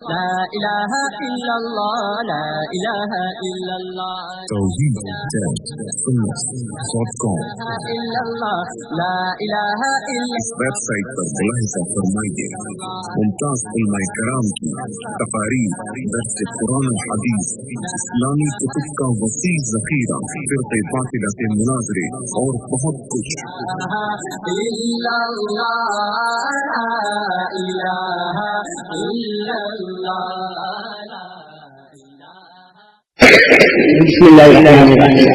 لا الہ الا اللہ لا الہ الا اللہ توحید.com لا الہ الا اس ویب سائٹ پر ملاحظہ فرمائیے ممتاز علماء کرام کی تقاریر، درس قرآن و حدیث، اسلامی کتب کا وسیع ذخیرہ، فرقہ باطلہ کے مناظرے اور بہت کچھ۔ بسم الله الرحمن الرحيم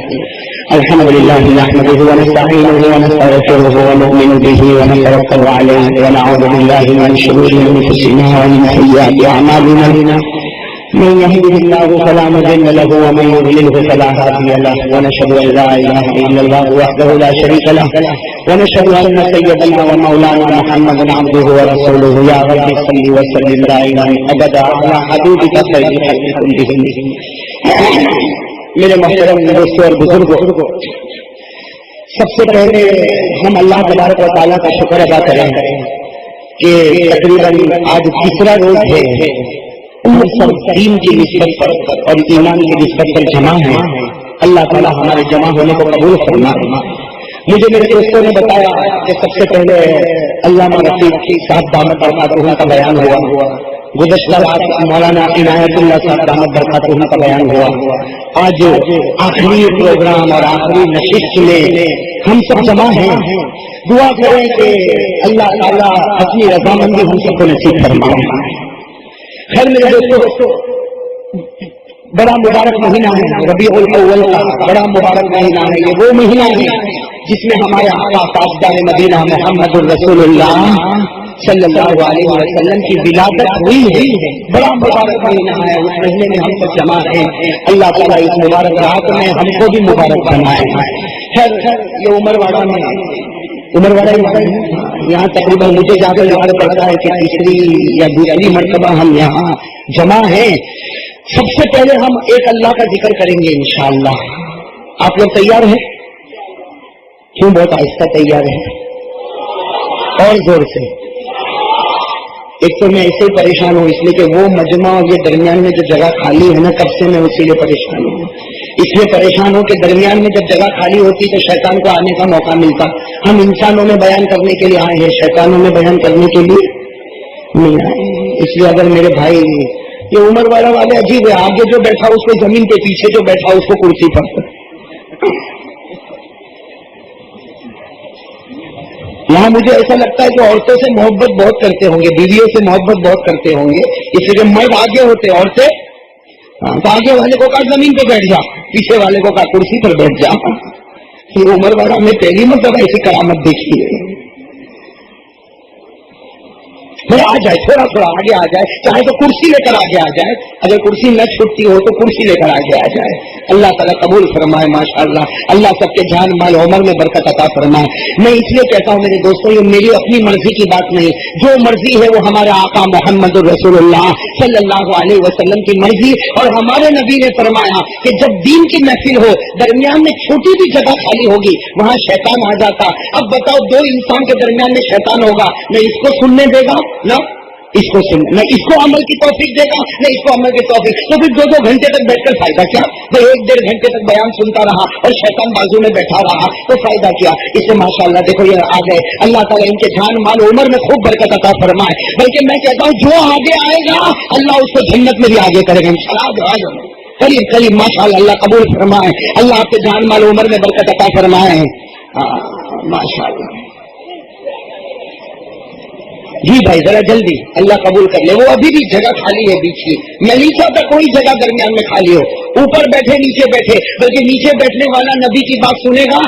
الحمد لله نحمده ونستعينه ونستغفره ونؤمن به ونتوكل عليه ونعوذ بالله من شرور انفسنا ومن سيئات اعمالنا من يهده الله فلا مضل له ومن يضلل فلا هادي له ونشهد ان لا اله الا الله وحده لا شريك له ونشهد ان سيدنا ومولانا محمدا عبده ورسوله يا رب صل وسلم دائما ابدا على حبيبك خير خلق كلهم۔ میرے محترم دوستوں اور بزرگوں، سب سے پہلے ہم اللہ تبارک و تعالیٰ کا شکر ادا کریں کہ تقریباً آج تیسرا روز ہے سب دین کی نسبت پر اور ایمان کی نسبت پر جمع ہے۔ اللہ تعالیٰ ہمارے جمع ہونے کو قبول فرمائے۔ مجھے میرے دوستوں نے بتایا کہ سب سے پہلے علامہ رفیق صاحب دامت برکاتہ کا بیان ہوا، گزشتہ رات مولانا عنایت اللہ صاحب دامت برکاتہ کا بیان ہوا، آج آخری پروگرام اور آخری نشست میں ہم سب جمع ہیں۔ دعا کریں کہ اللہ تعالیٰ اپنی رضامندی ہم سب کو نصیب فرمائے۔ خیر میرے دوستوں، بڑا مبارک مہینہ ہے ربیع الاول کا، بڑا مبارک مہینہ ہے۔ یہ وہ مہینہ ہے جس میں ہمارے آقا تاجدار مدینہ محمد الرسول اللہ صلی اللہ علیہ وسلم کی ولادت ہوئی ہے۔ بڑا مبارک مہینہ ہے، اس مہینے میں ہم سب جمع ہیں۔ اللہ تعالیٰ اس مبارک رات میں ہم کو بھی مبارک بنائے۔ خیر یہ عمر واڑہ یہاں تقریباً مجھے جا کر یاد پڑتا ہے کہ تیسری یا دوسری مرتبہ ہم یہاں جمع ہیں۔ سب سے پہلے ہم ایک اللہ کا ذکر کریں گے انشاءاللہ۔ آپ لوگ تیار ہیں؟ کیوں بہت آہستہ تیار ہے؟ اور زور سے۔ ایک تو میں ایسے ہی پریشان ہوں اس لیے کہ وہ مجمع اور یہ درمیان میں جو جگہ خالی ہے نا، کب سے میں اسی لیے پریشان ہوں۔ اس لیے پریشان ہوں کہ درمیان میں جب جگہ خالی ہوتی تو شیطان کو آنے کا موقع ملتا۔ ہم انسانوں میں بیان کرنے کے لیے آئے ہیں، شیطانوں میں بیان کرنے کے لیے نہیں آئے۔ اس لیے اگر میرے بھائی یہ عمر والا والے عجیب ہے، آگے جو بیٹھا اس کو زمین پہ، پیچھے جو بیٹھا اس کو کرسی پر۔ یہاں مجھے ایسا لگتا ہے کہ عورتوں سے محبت بہت کرتے ہوں گے، بیویوں سے محبت بہت کرتے ہوں گے، اس لیے مرد آگے ہوتے، عورتیں تو آگے والے کو کہا زمین پہ بیٹھ جا، پیچھے والے کو کہا کرسی پر بیٹھ جا۔ یہ عمر والا میں پہلی مرتبہ ایسی کرامت دیکھی ہے۔ آ جائے تھوڑا تھوڑا آگے آ جائے، چاہے تو کرسی لے کر آگے آ جائے، اگر کرسی نہ چھوٹتی ہو تو کرسی لے کر آگے آ جائے۔ اللہ تعالیٰ قبول فرمائے ماشاءاللہ، اللہ سب کے جان مال عمر میں برکت عطا فرمائے۔ میں اس لیے کہتا ہوں میرے دوستوں، یہ میری اپنی مرضی کی بات نہیں، جو مرضی ہے وہ ہمارے آقا محمد الرسول اللہ صلی اللہ علیہ وسلم کی مرضی۔ اور ہمارے نبی نے فرمایا کہ جب دین کی محفل ہو، درمیان میں چھوٹی بھی جگہ خالی ہوگی، وہاں شیطان آ جاتا۔ اب بتاؤ، دو انسان کے درمیان میں شیطان ہوگا، نہ اس کو سننے دے گا نہ اس کو سن، نہ اس کو عمل کی توفیق دے گا نہ اس کو عمل کی توفیق، تو پھر دو گھنٹے تک بیٹھ کر فائدہ کیا؟ بھائی 1-1.5 گھنٹے تک بیان سنتا رہا اور شیطان بازو میں بیٹھا رہا تو فائدہ کیا؟ اس سے ماشاءاللہ دیکھو یہ آ گئے، اللہ تعالیٰ ان کے جان مال عمر میں خوب برکت عطا فرمائے۔ بلکہ میں کہتا ہوں جو آگے آئے گا اللہ اس کو جنت میں بھی آگے کرے گا انشاءاللہ۔ قریب ماشاءاللہ، اللہ قبول فرمائے، اللہ آپ کے جان مال عمر میں برکت عطا فرمائے ماشاءاللہ۔ جی بھائی ذرا جلدی، اللہ قبول کر لے۔ وہ ابھی بھی جگہ خالی ہے بیچ کی، میں نہیں چاہتا کوئی جگہ درمیان میں خالی ہو، اوپر بیٹھے نیچے بیٹھے، بلکہ نیچے بیٹھنے والا نبی کی بات سنے گا،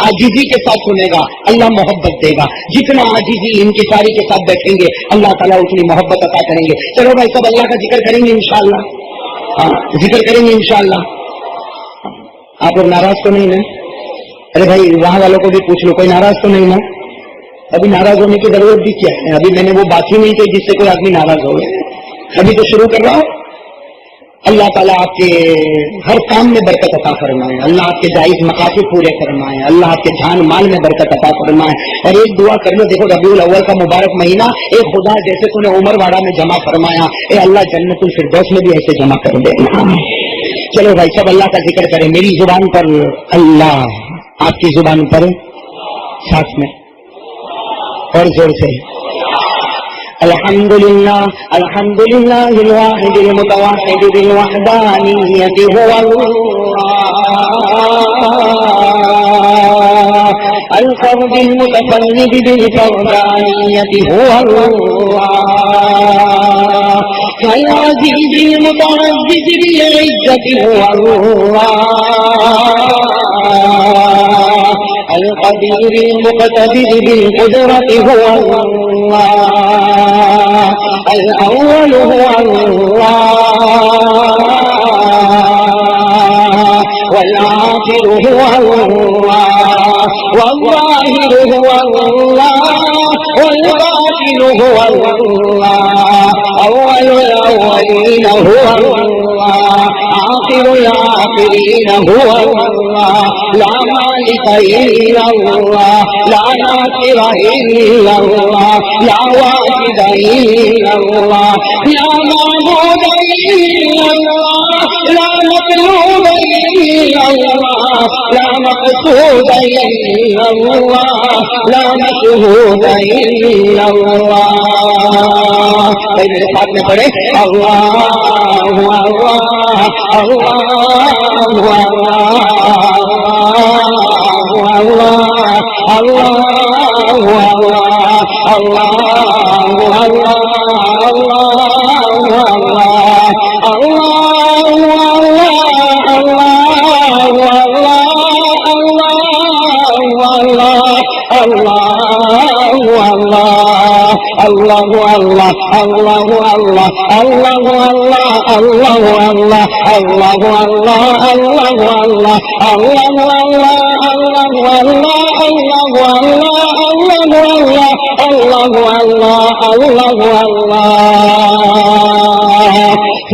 عاجزی کے ساتھ سنے گا، اللہ محبت دے گا۔ جتنا عاجزی انکساری کے ساتھ بیٹھیں گے اللہ تعالیٰ اتنی محبت عطا کریں گے۔ چلو بھائی سب اللہ کا ذکر کریں گے انشاءاللہ، ذکر کریں گے انشاءاللہ۔ آپ لوگ ناراض تو نہیں نا؟ ارے بھائی وہاں والوں کو بھی پوچھ لو، کوئی ناراض تو نہیں نا؟ ابھی ناراض ہونے کی ضرورت بھی کیا ہے؟ ابھی میں نے وہ بات ہی نہیں کی جس سے کوئی آدمی ناراض ہو گئے، ابھی تو شروع کر رہا ہوں۔ اللہ تعالیٰ آپ کے ہر کام میں برکت عطا فرمائے، اللہ آپ کے جائز مقاصد پورے فرمائے، اللہ آپ کے جان مال میں برکت عطا فرمائے. اور ایک دعا کر لو، دیکھو ربیع الاول کا مبارک مہینہ، اے خدا جیسے تو نے عمر واڑہ میں جمع فرمایا، اے اللہ جنت الفردوس میں بھی ایسے جمع کر دے. چلو بھائی سب اللہ کا ذکر کریں. میری زبان پر اللہ، آپ کی زبان پر ساتھ میں اور زور سے الحمدللہ الحمدللہ الواحد المتوحد بالوحدانیت هو اللہ الفرد المتفرد بالفردانیت هو اللہ العزیز المتعزز بالعزت هو اللہ القدیر المقتدر بالقدرت هو اللہ الاول هو اللہ والآخر هو اللہ والظاہر هو اللہ والباطن هو اللہ اول الاولین هو اللہ آخر الآخرین هو اللہ لا مالک الا اللہ لا ناصر الا اللہ لا واحد الا اللہ لا معبود الا اللہ لا مطلوب الا اللہ لا مقصود الا اللہ لا مشہود الا اللہ. میرے ساتھ میں پڑھے اللہ اللہ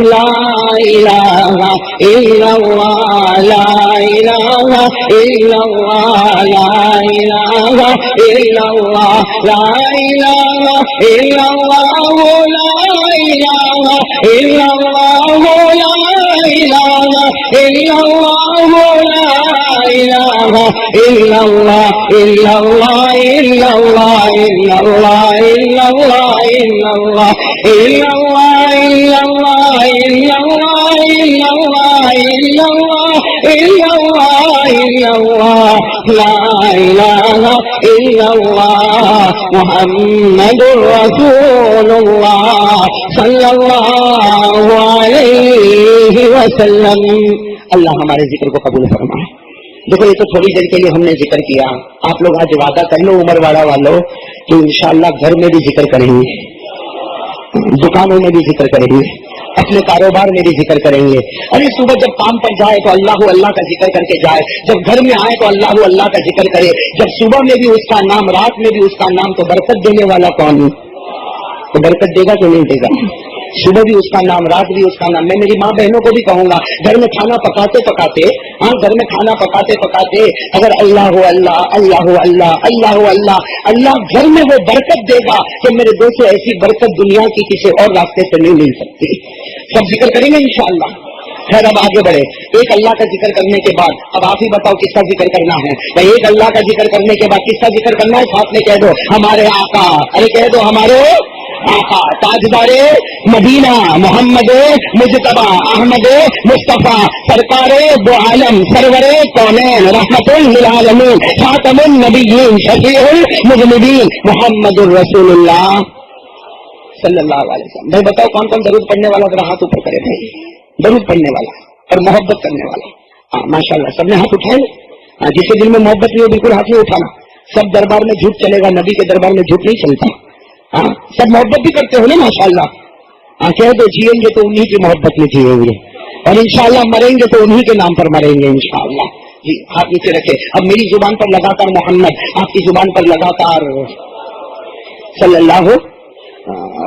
لا الہ الا اللہ لا الہ الا اللہ لا الہ الا اللہ لا الہ الا اللہ لا الہ الا اللہ لا الہ الا اللہ لا الہ الا اللہ الا اللہ الا اللہ الا اللہ الا اللہ الا اللہ الا اللہ الا اللہ الا اللہ الا اللہ الا اللہ الا اللہ لا الہ الا اللہ محمد رسول اللہ صلی اللہ علیہ وسلم. اللہ ہمارے ذکر کو قبول فرمائے. دیکھو یہ تو تھوڑی دیر کے لیے ہم نے ذکر کیا، آپ لوگ آج وعدہ کر لو عمر واڑہ والوں کہ انشاءاللہ گھر میں بھی ذکر کریں گے، دکانوں میں بھی ذکر کریں گے، اپنے کاروبار میں بھی ذکر کریں گے. ارے صبح جب کام پر جائے تو اللہ اللہ کا ذکر کر کے جائے، جب گھر میں آئے تو اللہ اللہ کا ذکر کرے. جب صبح میں بھی اس کا نام، رات میں بھی اس کا نام، تو برکت دینے والا کون؟ تو برکت دے گا کہ نہیں دے گا؟ صبح بھی اس کا نام، رات بھی اس کا نام. میں میری ماں بہنوں کو بھی کہوں گا، گھر میں کھانا پکاتے پکاتے، ہاں گھر میں کھانا پکاتے پکاتے اگر اللہ اللہ اللہ اللہ اللہ اللہ اللہ گھر میں وہ برکت دے گا کہ میرے دوستوں ایسی برکت دنیا کی کسی اور راستے سے نہیں مل سکتی. سب ذکر کریں گے انشاءاللہ. خیر اب آگے بڑھے. ایک اللہ کا ذکر کرنے کے بعد اب آپ ہی بتاؤ کس کا ذکر کرنا ہے. ایک اللہ کا ذکر کرنے کے بعد کس کا ذکر کرنا ہے؟ ساتھ میں کہہ دو ہمارے آقا. ارے کہہ دو ہمارے آقا تاجدار مدینہ محمد مجتبی احمد مصطفیٰ سرکار دو عالم سرور کونین رحمت للعالمین خاتم النبیین شفیع المذنبین محمد الرسول اللہ صلی اللہ علیہ وسلم. بھائی بتاؤ کون کون درود پڑھنے والا؟ ذرا ہاتھ اوپر کرے بھائی. درود پڑھنے والا اور محبت کرنے والا. ہاں ماشاء اللہ سب نے ہاتھ اٹھائے. ہاں جس کے دل میں محبت نہیں ہو بالکل ہاتھ نہیں اٹھانا. سب دربار میں جھوٹ چلے گا، نبی کے دربار میں جھوٹ نہیں چلتا. ہاں سب محبت بھی کرتے ہو نا ماشاء اللہ. ہاں کہہ دو جیئیں گے تو انہی کی محبت میں جیئیں گے اور انشاءاللہ مریں گے تو انہی کے نام پر مریں گے انشاءاللہ. جی ہاتھ نیچے رکھے. اب میری زبان پر لگاتار محمد، آپ کی زبان پر لگاتار صلی اللہ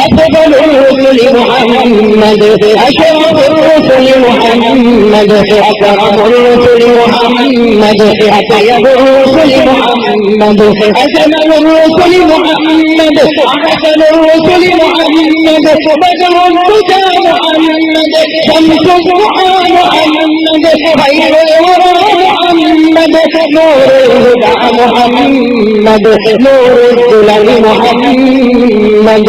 أفضل الرسل محمد، أشرف الرسل محمد، أكرم الرسل محمد، أطيب الرسل محمد، أجمل الرسل محمد، أحسن الرسل محمد، بدر الهدى محمد، شمس الضحى محمد، خير الورى محمد، نور الهدى محمد، نور الظلم محمد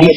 20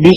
20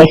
10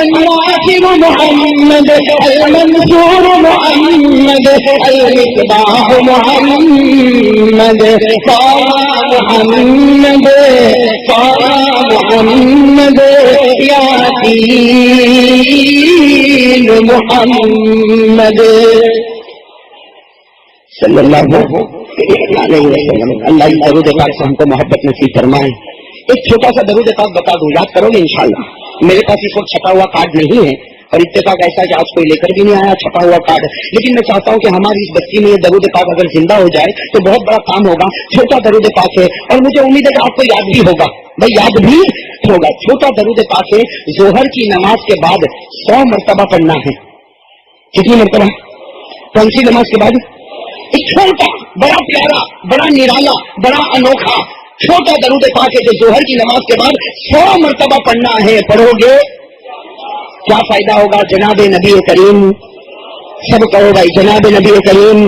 الناصر محمد المنصور محمد المصباح محمد طه محمد طه محمد یاسین محمد صلی اللہ علیہ وسلم. اللہ اس درود پاک سے ہم کو محبت نصیب فرمائے. ایک چھوٹا سا درود پاک بتا دوں, یاد کرو گے انشاءاللہ. میرے پاس اس وقت چھپا ہوا کارڈ نہیں ہے اور اتفاق ایسا کہ آج کوئی لے کر بھی نہیں آیا چھپا ہوا کارڈ, لیکن میں چاہتا ہوں کہ ہماری اس بستی میں یہ درود پاک اگر زندہ ہو جائے تو بہت بڑا کام ہوگا. چھوٹا درود پاک ہے اور مجھے امید ہے کہ آپ کو یاد بھی ہوگا. بھائی یاد بھی ہوگا. چھوٹا درود پاک ہے, ظہر کی نماز کے بعد 100 مرتبہ پڑھنا ہے. کتنی مرتبہ؟ کون سی نماز کے بعد؟ ایک چھوٹا بڑا پیارا بڑا نرالا بڑا انوکھا چھوٹا درود پاک ہے جو ظہر کی نماز کے بعد 100 مرتبہ پڑھنا ہے. پڑھو گے کیا فائدہ ہوگا؟ جناب نبی کریم, سب کہو بھائی, جناب نبی کریم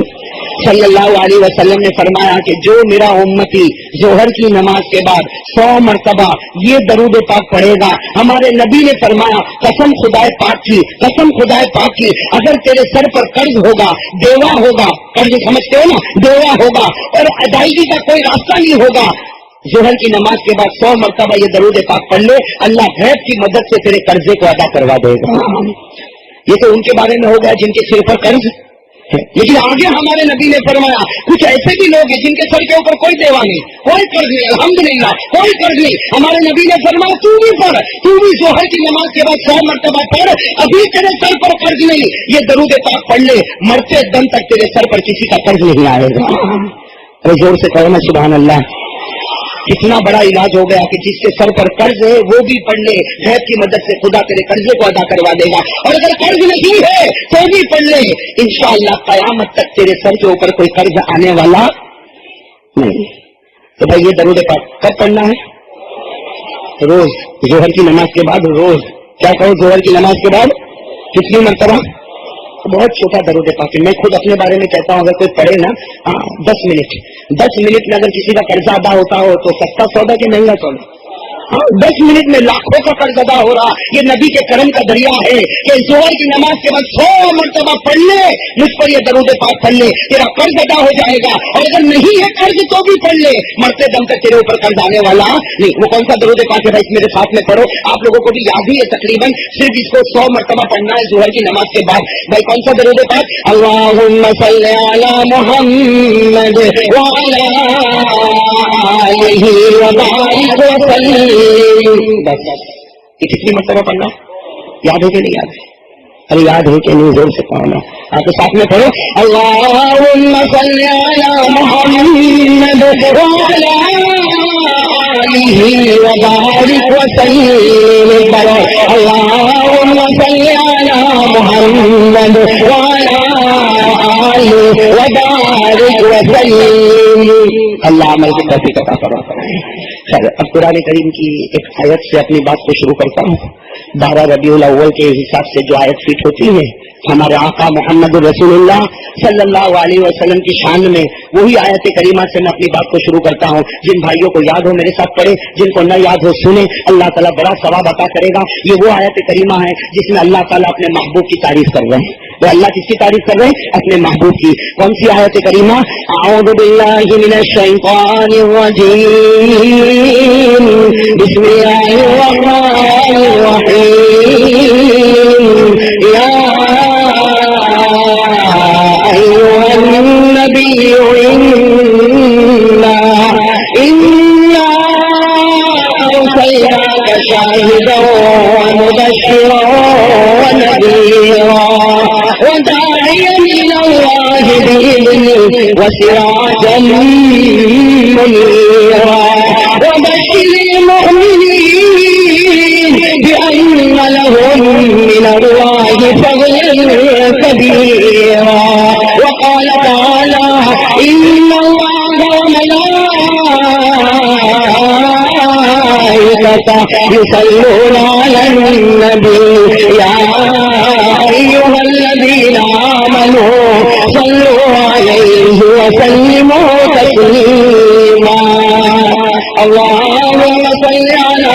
صلی اللہ علیہ وسلم نے فرمایا کہ جو میرا امتی ظہر کی نماز کے بعد 100 مرتبہ یہ درود پاک پڑھے گا, ہمارے نبی نے فرمایا قسم خدائے پاک کی, قسم خدائے پاک کی, اگر تیرے سر پر قرض ہوگا, دیوا ہوگا, قرض سمجھتے ہو نا, دیوا ہوگا اور ادائیگی کا کوئی راستہ نہیں ہوگا, ظہر کی نماز کے بعد 100 مرتبہ یہ درود پاک پڑھ لے, اللہ غیب کی مدد سے تیرے قرضے کو ادا کروا دے گا. یہ تو ان کے بارے میں ہو گیا جن کے سر پر قرض ہے, لیکن آگے ہمارے نبی نے فرمایا کچھ ایسے بھی لوگ ہیں جن کے سر کے اوپر کوئی دیوا نہیں, کوئی قرض نہیں, الحمدللہ کوئی قرض نہیں. ہمارے نبی نے فرمایا تو بھی پڑھ, تو بھی ظہر کی نماز کے بعد 100 مرتبہ پڑھ, ابھی تیرے سر پر قرض نہیں. یہ درود پاک پڑھ لے, مرتے دم تک تیرے سر پر کسی کا قرض نہیں آئے گا. زور سے کہو نا سبحان اللہ. کتنا بڑا علاج ہو گیا کہ جس کے سر پر قرض ہے وہ بھی پڑھ لے, غیب کی مدد سے خدا تیرے قرضے کو ادا کروا دے گا. اور اگر قرض نہیں ہے تو بھی پڑھ لے, انشاءاللہ قیامت تک تیرے سر کے اوپر کوئی قرض آنے والا نہیں. تو بھائی یہ درود پاک کب پڑھنا ہے؟ روز, ظہر کی نماز کے بعد روز. کیا کہو, ظہر کی نماز کے بعد کتنی مرتبہ؟ بہت چھوٹا درود پاک ہے. میں خود اپنے بارے میں کہتا ہوں اگر کوئی پڑھے نا 10 منٹ میں اگر کسی کا قرضہ ادا ہوتا ہو تو سستا سودا کہ مہنگا سودا؟ 10 منٹ میں لاکھوں کا قرض ادا ہو رہا. یہ نبی کے کرم کا دریا ہے کہ ظہر کی نماز کے بعد 100 مرتبہ پڑھ لے, مجھ پر یہ درود پاک پڑھ لے, تیرا قرض ادا ہو جائے گا. اور اگر نہیں ہے قرض تو بھی پڑھ لے, مرتے دم تک تیرے اوپر قرض آنے والا نہیں. وہ کون سا درود پاک ہے بھائی؟ میرے ساتھ میں پڑھو, آپ لوگوں کو بھی یاد ہی ہے تقریباً, صرف اس کو 100 مرتبہ پڑھنا ہے ظہر کی نماز کے بعد. بھائی کون سا درود پاک؟ اللہم صلی علی محمد وعلی آلہ وبارک وسلم. بس یہ کتنی مرتبہ پڑھنا؟ یاد ہے کہ نہیں یاد ہے؟ ارے یاد ہے کہ نہیں؟ زور سے پڑھنا. آپ کے ساتھ میں پڑھو, اللہم صلی علی محمد وعلی آلہ وبارک وسلم. پڑھو, اللہم صلی علی محمد وعلی آلہ وبارک وسلم. اللہ عمل کی توفیق عطا فرمائے. خیر, اب قرآن کریم کی ایک آیت سے اپنی بات کو شروع کرتا ہوں. 12 ربیع الاول کے حساب سے جو آیت فٹ ہوتی ہے ہمارے آقا محمد رسول اللہ صلی اللہ علیہ وسلم کی شان میں, وہی آیت کریمہ سے میں اپنی بات کو شروع کرتا ہوں. جن بھائیوں کو یاد ہو میرے ساتھ پڑھے, جن کو نہ یاد ہو سنیں, اللہ تعالیٰ بڑا ثواب عطا کرے گا. یہ وہ آیت کریمہ ہے جس میں اللہ تعالیٰ اپنے محبوب کی تعریف کر رہے ہیں. تو اللہ کس کی تعریف کر رہے ہیں؟ اپنے محبوب کی. کون سی آیت کریمہ؟ اعوذ باللہ من الشیطان الرجیم, بسم اللہ الرحمن الرحیم. یا ایھا النبی انا ارسلناک شاہدا ومبشرا ونذیرا وداعیا الی اللہ بإذنہ وسراجا منیرا وبشر المؤمنین بأن لهم من اللہ فضلا کبیرا. وقال تعالی ان اللہ وملائکته يصلون على النبي يا أيها الذين آمنوا صلوا عليه وسلموا تسليما. اللهم صل على.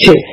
6।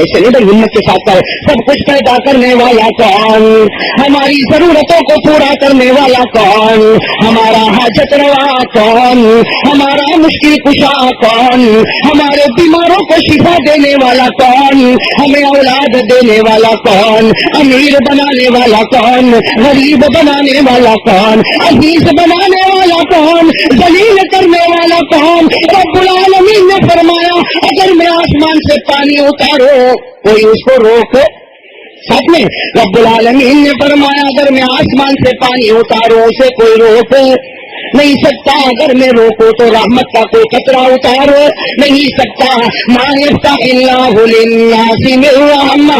ایسے نہیں بھائی ہمت کے ساتھ کرے. سب کچھ پیدا کرنے والا کون؟ ہماری ضرورتوں کو پورا کرنے والا کون؟ ہمارا حاجت روا کون؟ ہمارا مشکل کشا کون؟ ہمارے بیماروں کو شفا دینے والا کون؟ ہمیں اولاد دینے والا کون؟ امیر بنانے والا کون؟ غریب بنانے والا کون؟ عزیز بنانے والا کون؟ ذلیل کرنے والا کون؟ رب العالمین نے فرمایا اگر میں آسمان سے پانی اتارو کوئی اس کو روک ساتھ میں. رب العالمین نے فرمایا اگر میں آسمان سے پانی اتاروں اسے کوئی روک نہیں سکتا. اگر میں روکوں تو رحمت کا کوئی قطرہ اتارو نہیں سکتا. ما یفتح اللہ للناس من رحمہ.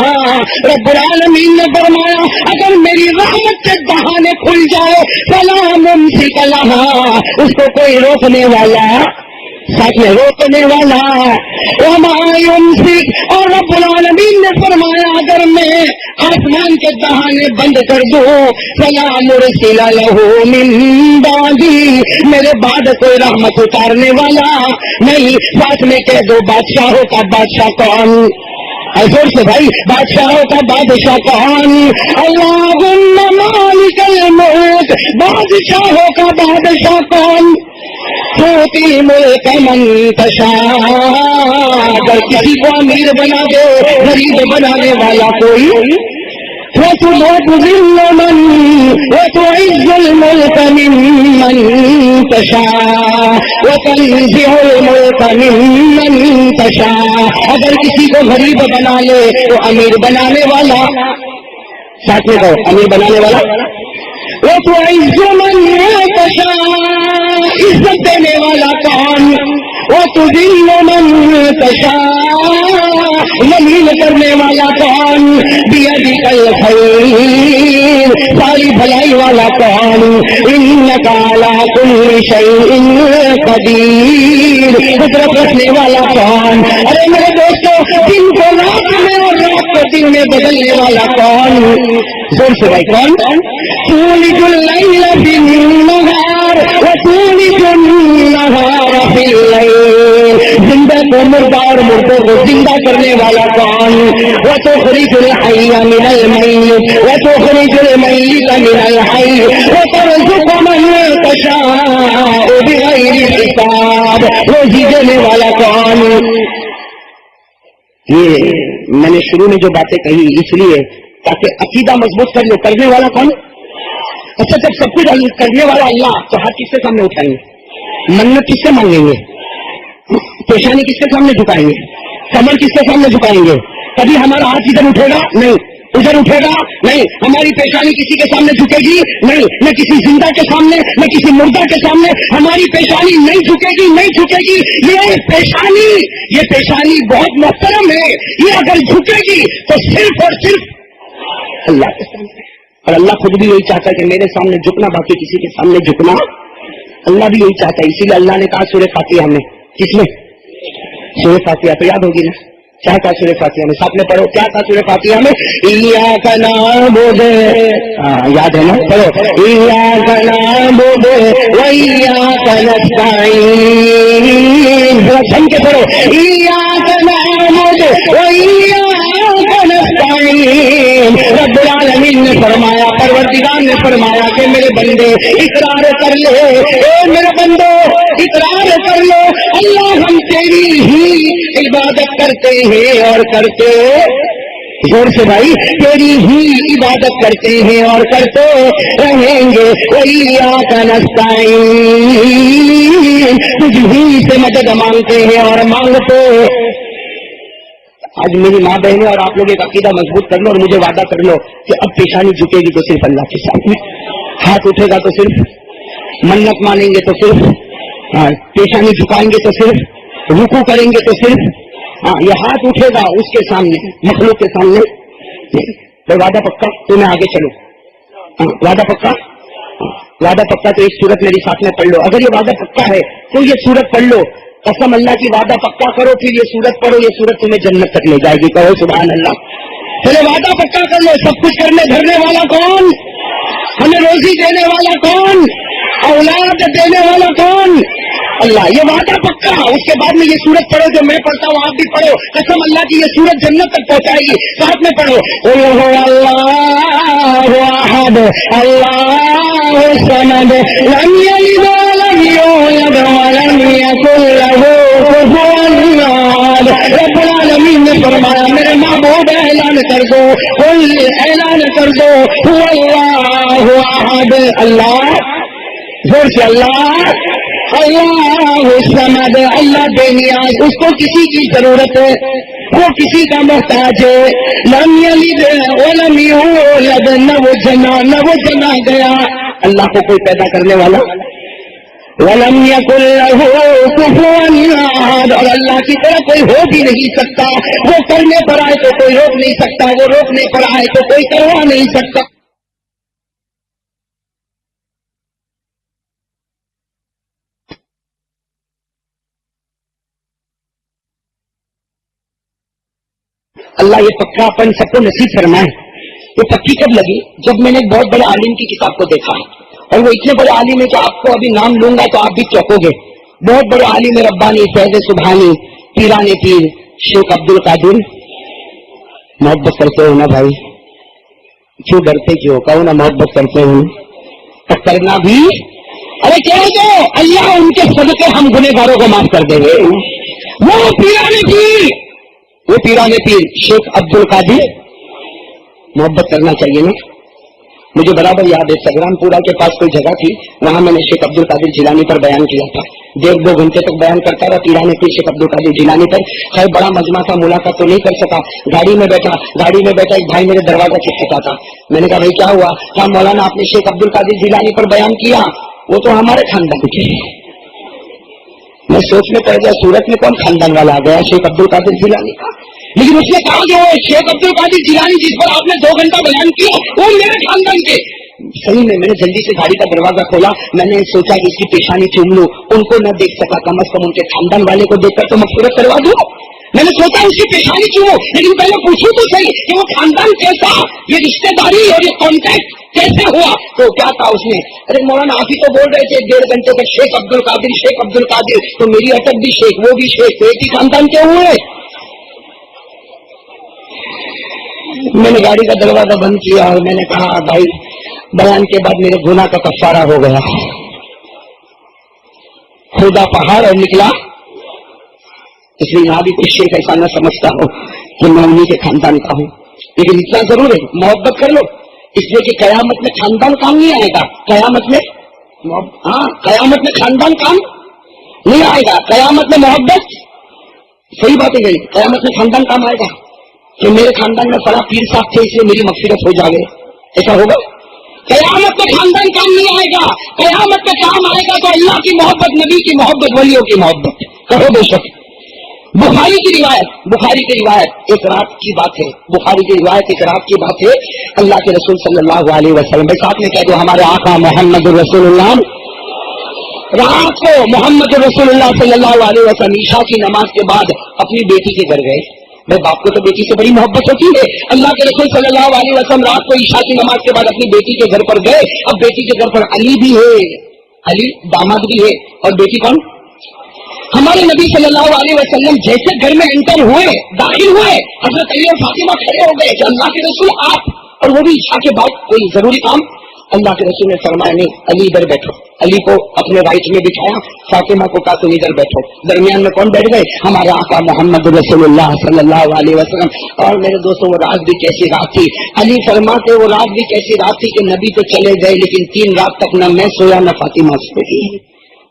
رب العالمین نے فرمایا اگر میری رحمت کے بہانے کھل جائے فلا ممسک لہا. اس کو کوئی روکنے والا ساتھ میں روکنے والا. وما يمسك. اور رب العالمین نے فرمایا اگر میں آسمان کے دہانے بند کر دوں فلا مرسل له من بعدی. میرے بعد کوئی رحمت اتارنے والا نہیں. ساتھ میں کہہ دو بادشاہوں کا بادشاہ کون؟ زور سے بھائی بادشاہوں کا بادشاہ کون؟ اللہم مالک الملک. بادشاہوں کا بادشاہ کون؟ توتی ملک من تشاء. اگر کسی کو امیر بنا دے غریب بنانے والا کوئی. وتذل من وتعز الملك ممن تشاء وتنزع الملك ممن تشاء. اگر کسی کو غریب بنا لے تو امیر بنانے والا ساتھ میں کہو امیر بنانے والا. وتعز من تشاء. عزت دینے والا کون؟ وتذل من تشاء. ذلیل کرنے والا کون؟ بیدک الخیر. ساری بھلائی والا کون؟ انک علی کل شیء قدیر. قدرت رکھنے والا کون؟ ارے میرے دوستو دن کو رات میں اور رات کو دن میں بدلنے والا کون؟ زور سے بھائی کون؟ تولج اللیل فی النہار وتولج النہار فی اللیل. زندہ کو مردہ اور مردوں کو زندہ کرنے والا کون؟ وتخرج الحی من المیت وتخرج المیت من الحی وترزق من تشاء بغیر حساب. روزی دینے والا کون؟ یہ میں نے شروع میں جو باتیں کہی اس لیے تاکہ عقیدہ مضبوط کر لو. کرنے والا کون؟ اچھا جب سب کچھ کرنے والا اللہ تو ہاتھ کس کے سامنے اٹھائیں گے؟ منت کس سے مانگیں گے؟ پیشانی کس کے سامنے جھکائیں گے؟ کمر کس کے سامنے جھکائیں گے؟ کبھی ہمارا ہاتھ ادھر اٹھے گا نہیں, ادھر اٹھے گا نہیں, ہماری پیشانی کسی کے سامنے جھکے گی نہیں, نہ کسی زندہ کے سامنے نہ کسی مردہ کے سامنے ہماری پیشانی نہیں جھکے گی, نہیں جھکے گی. یہ پیشانی بہت محترم ہے. یہ اگر جھکے گی تو صرف اور صرف اللہ کے سامنے. اور اللہ خود بھی یہی چاہتا ہے کہ میرے سامنے جھکنا, باقی کسی کے سامنے جھکنا اللہ بھی یہی چاہتا ہے. اسی لیے اللہ نے کہا سورہ فاتحہ میں, کس میں؟ سورہ فاتحہ تو یاد ہوگی نا, کیا تھا سورہ فاتحہ میں؟ ساتھ میں پڑھو, کیا تھا سورہ فاتحہ میں؟ ایاک نعبد, یاد ہے نا, پڑھو. ایاک نعبد و ایاک نستعین. ذرا جم کے پڑھو. ایاک نعبد و ایاک نستعین. رب العالمین نے فرمایا, پروردگار نے فرمایا کہ میرے بندے اقرار کر لے, اے میرے بندو اقرار کر لو, اللہ ہم تیری ہی عبادت کرتے ہیں اور کرتے, زور سے بھائی, تیری ہی عبادت کرتے ہیں اور کرتے رہیں گے. وَإِيَّاكَ نَسْتَعِينُ. تجھ ہی سے مدد مانگتے ہیں اور مانگتے. آج میری ماں بہنیں اور آپ لوگ ایک عقیدہ مضبوط کر لو اور مجھے وعدہ کر لو کہ اب پیشانی جھکے گی تو صرف اللہ کے سامنے, ہاتھ اٹھے گا تو صرف, منت مانیں گے تو صرف, پیشانی جھکائیں گے تو صرف, رکوع کریں گے تو صرف, یہ ہاتھ اٹھے گا اس کے سامنے, مخلوق کے سامنے. وعدہ پکا؟ تو میں آگے چلوں. وعدہ پکا؟ وعدہ پکا تو ایک سورت میری ساتھ میں پڑھ لو. اگر یہ وعدہ پکا ہے تو یہ سورت پڑھ لو. قسم اللہ کی, وعدہ پکا کرو پھر یہ سورت پڑھو, یہ سورت تمہیں جنت تک لے جائے گی. کہو سبحان اللہ. چلے وعدہ پکا کر لو. سب کچھ کرنے دھرنے والا کون؟ ہمیں روزی دینے والا کون؟ اولاد دینے والا کون؟ اللہ یہ وعدہ پکا. اس کے بعد میں یہ سورت پڑھو جو میں پڑھتا ہوں آپ بھی پڑھو. قسم اللہ کی یہ سورت جنت تک پہنچائے گی. ساتھ میں پڑھو قل هو الله احد الله الصمد لم يلد ولم يولد ولم يكن له كفوا احد. رب العالمین نے فرمایا میرے محبوب اعلان کر دو, قل اعلان کر دو هو الله احد. اللہ زور سے اللہ اللہ الصمد, اللہ بے نیاز, اس کو کسی کی ضرورت ہے, وہ کسی کا محتاج ہے. لم یلد ولم یولد, نہ وہ جنا نہ وہ جنا گیا. اللہ کو کوئی پیدا کرنے والا. ولم یکن لہ کفوا احد, اور اللہ کی طرح کوئی ہو بھی نہیں سکتا. وہ کرنے پر آئے تو کوئی روک نہیں سکتا, وہ روکنے پر آئے تو کوئی کروا نہیں سکتا. اللہ یہ پکا اپن سب کو نصیب فرمائے. یہ پکی کب لگی؟ جب میں نے ایک بہت بڑے عالم کی کتاب کو دیکھا, اور وہ اتنے بڑے عالم ہے کہ آپ کو ابھی نام لوں گا تو آپ بھی چوکو گے. بہت بڑے عالم ربانی فیض سبحانی پیران پیر شیخ عبد القادر. محبت کرتے ہو نا بھائی, کیوں ڈرتے کیوں؟ کہو نا محبت کرتے ہوں کرنا بھی. ارے کہہ دو اللہ ان کے صدقے ہم گنہگاروں کو معاف کر دیں گے. وہ پیران پیر, وہ پیران پیر شیخ عبد القادر. محبت کرنا چاہیے نا. مجھے برابر یاد ہے سگرام پورا کے پاس کوئی جگہ تھی, وہاں میں نے شیخ عبد القادر جیلانی پر بیان کیا تھا. 1.5-2 گھنٹے تک بیان کرتا رہا پیران پیر شیخ عبد القادر جیلانی پر. خیر بڑا مجمع تھا, ملاقات تو نہیں کر سکا. گاڑی میں بیٹھا ایک بھائی میرے دروازہ کھٹکھٹا تھا. میں نے کہا بھائی کیا ہوا؟ کہا مولانا آپ نے شیخ عبد القادر جیلانی پر بیان کیا, وہ تو ہمارے خاندان کے. میں سوچ میں پڑ گیا سورت میں کون خاندان والا آ گیا شیخ عبد القادر جیلانی کا. لیکن اس نے کہا کہ وہ شیخ عبد القادر جیلانی جس پر آپ نے 2 گھنٹہ بیان کیا وہ میرے خاندان کے. صحیح میں نے جلدی سے گاڑی کا دروازہ کھولا. میں نے سوچا کہ اس کی پیشانی چوم لوں, ان کو نہ دیکھ سکا, کم از کم ان کے خاندان والے کو دیکھ کر تو مغفرت کروا دوں. میں نے سوچا اس کی پیشانی چوموں, لیکن پہلے پوچھوں تو صحیح کہ وہ خاندان کیسا, یہ رشتے داری اور یہ کانٹیکٹ کیسے ہوا. تو کیا تھا اس نے؟ ارے مولانا آپ ہی تو بول رہے تھے 1.5 گھنٹے تک شیخ عبد القادر شیخ عبد القادر, تو میری اٹک بھی شیخ وہ بھی شیخ, تو ایک ہی خاندان کے ہوئے. میں نے گاڑی کا دروازہ بند کیا اور میں نے کہا بھائی بیان کے بعد میرے گناہ کا کفارہ ہو گیا. خدا پہاڑ اور نکلا. اس لیے یہاں بھی کوئی شیخ ایسا نہ سمجھتا ہو کہ میں انہیں کے خاندان کا ہوں, لیکن اتنا ضرور ہے محبت کر لو. اس لیے کہ قیامت میں خاندان کام نہیں آئے گا. قیامت میں قیامت میں خاندان کام نہیں آئے گا. قیامت میں محبت. صحیح بات ہے, قیامت میں خاندان کام آئے گا کہ میرے خاندان میں فلاں پیر صاحب تھے اس لیے میری مغفرت ہو جائے. ایسا ہوگا؟ قیامت میں خاندان کام نہیں آئے گا. قیامت میں کام آئے گا تو اللہ کی محبت, نبی کی محبت, ولیوں کی محبت. کہو بے شک. بخاری کی روایت ایک رات کی بات ہے. بخاری کی روایت ایک رات کی بات ہے. اللہ کے رسول صلی اللہ علیہ وسلم بھائی ساتھ میں کہہ دو ہمارے آقا محمد رسول اللہ رات کو محمد رسول اللہ صلی اللہ علیہ وسلم عشاء کی نماز کے بعد اپنی بیٹی کے گھر گئے. بھائی باپ کو تو بیٹی سے بڑی محبت ہوتی ہے. اللہ کے رسول صلی اللہ علیہ وسلم رات کو عشاء کی نماز کے بعد اپنی بیٹی کے گھر پر گئے. اب بیٹی کے گھر پر علی بھی ہے, علی داماد بھی ہے, اور بیٹی کون؟ ہمارے نبی صلی اللہ علیہ وسلم جیسے گھر میں انٹر ہوئے, داخل ہوئے, حضرت علی اور فاطمہ کھڑے ہو گئے کہ اللہ کے رسول آپ, اور وہ بھی عشاء کے بعد کوئی ضروری کام. اللہ کے رسول نے فرمایا نہیں علی ادھر بیٹھو. علی کو اپنے رائٹ میں بٹھایا, فاطمہ کو کہا تم ادھر بیٹھو. درمیان میں کون بیٹھ گئے؟ ہمارے آقا محمد رسول اللہ صلی اللہ علیہ وسلم. اور میرے دوستوں وہ رات بھی کیسی رات تھی. علی فرماتے وہ رات بھی کیسی رات تھی کہ نبی تو چلے گئے لیکن 3 رات تک نہ میں سویا نہ فاطمہ سوئی.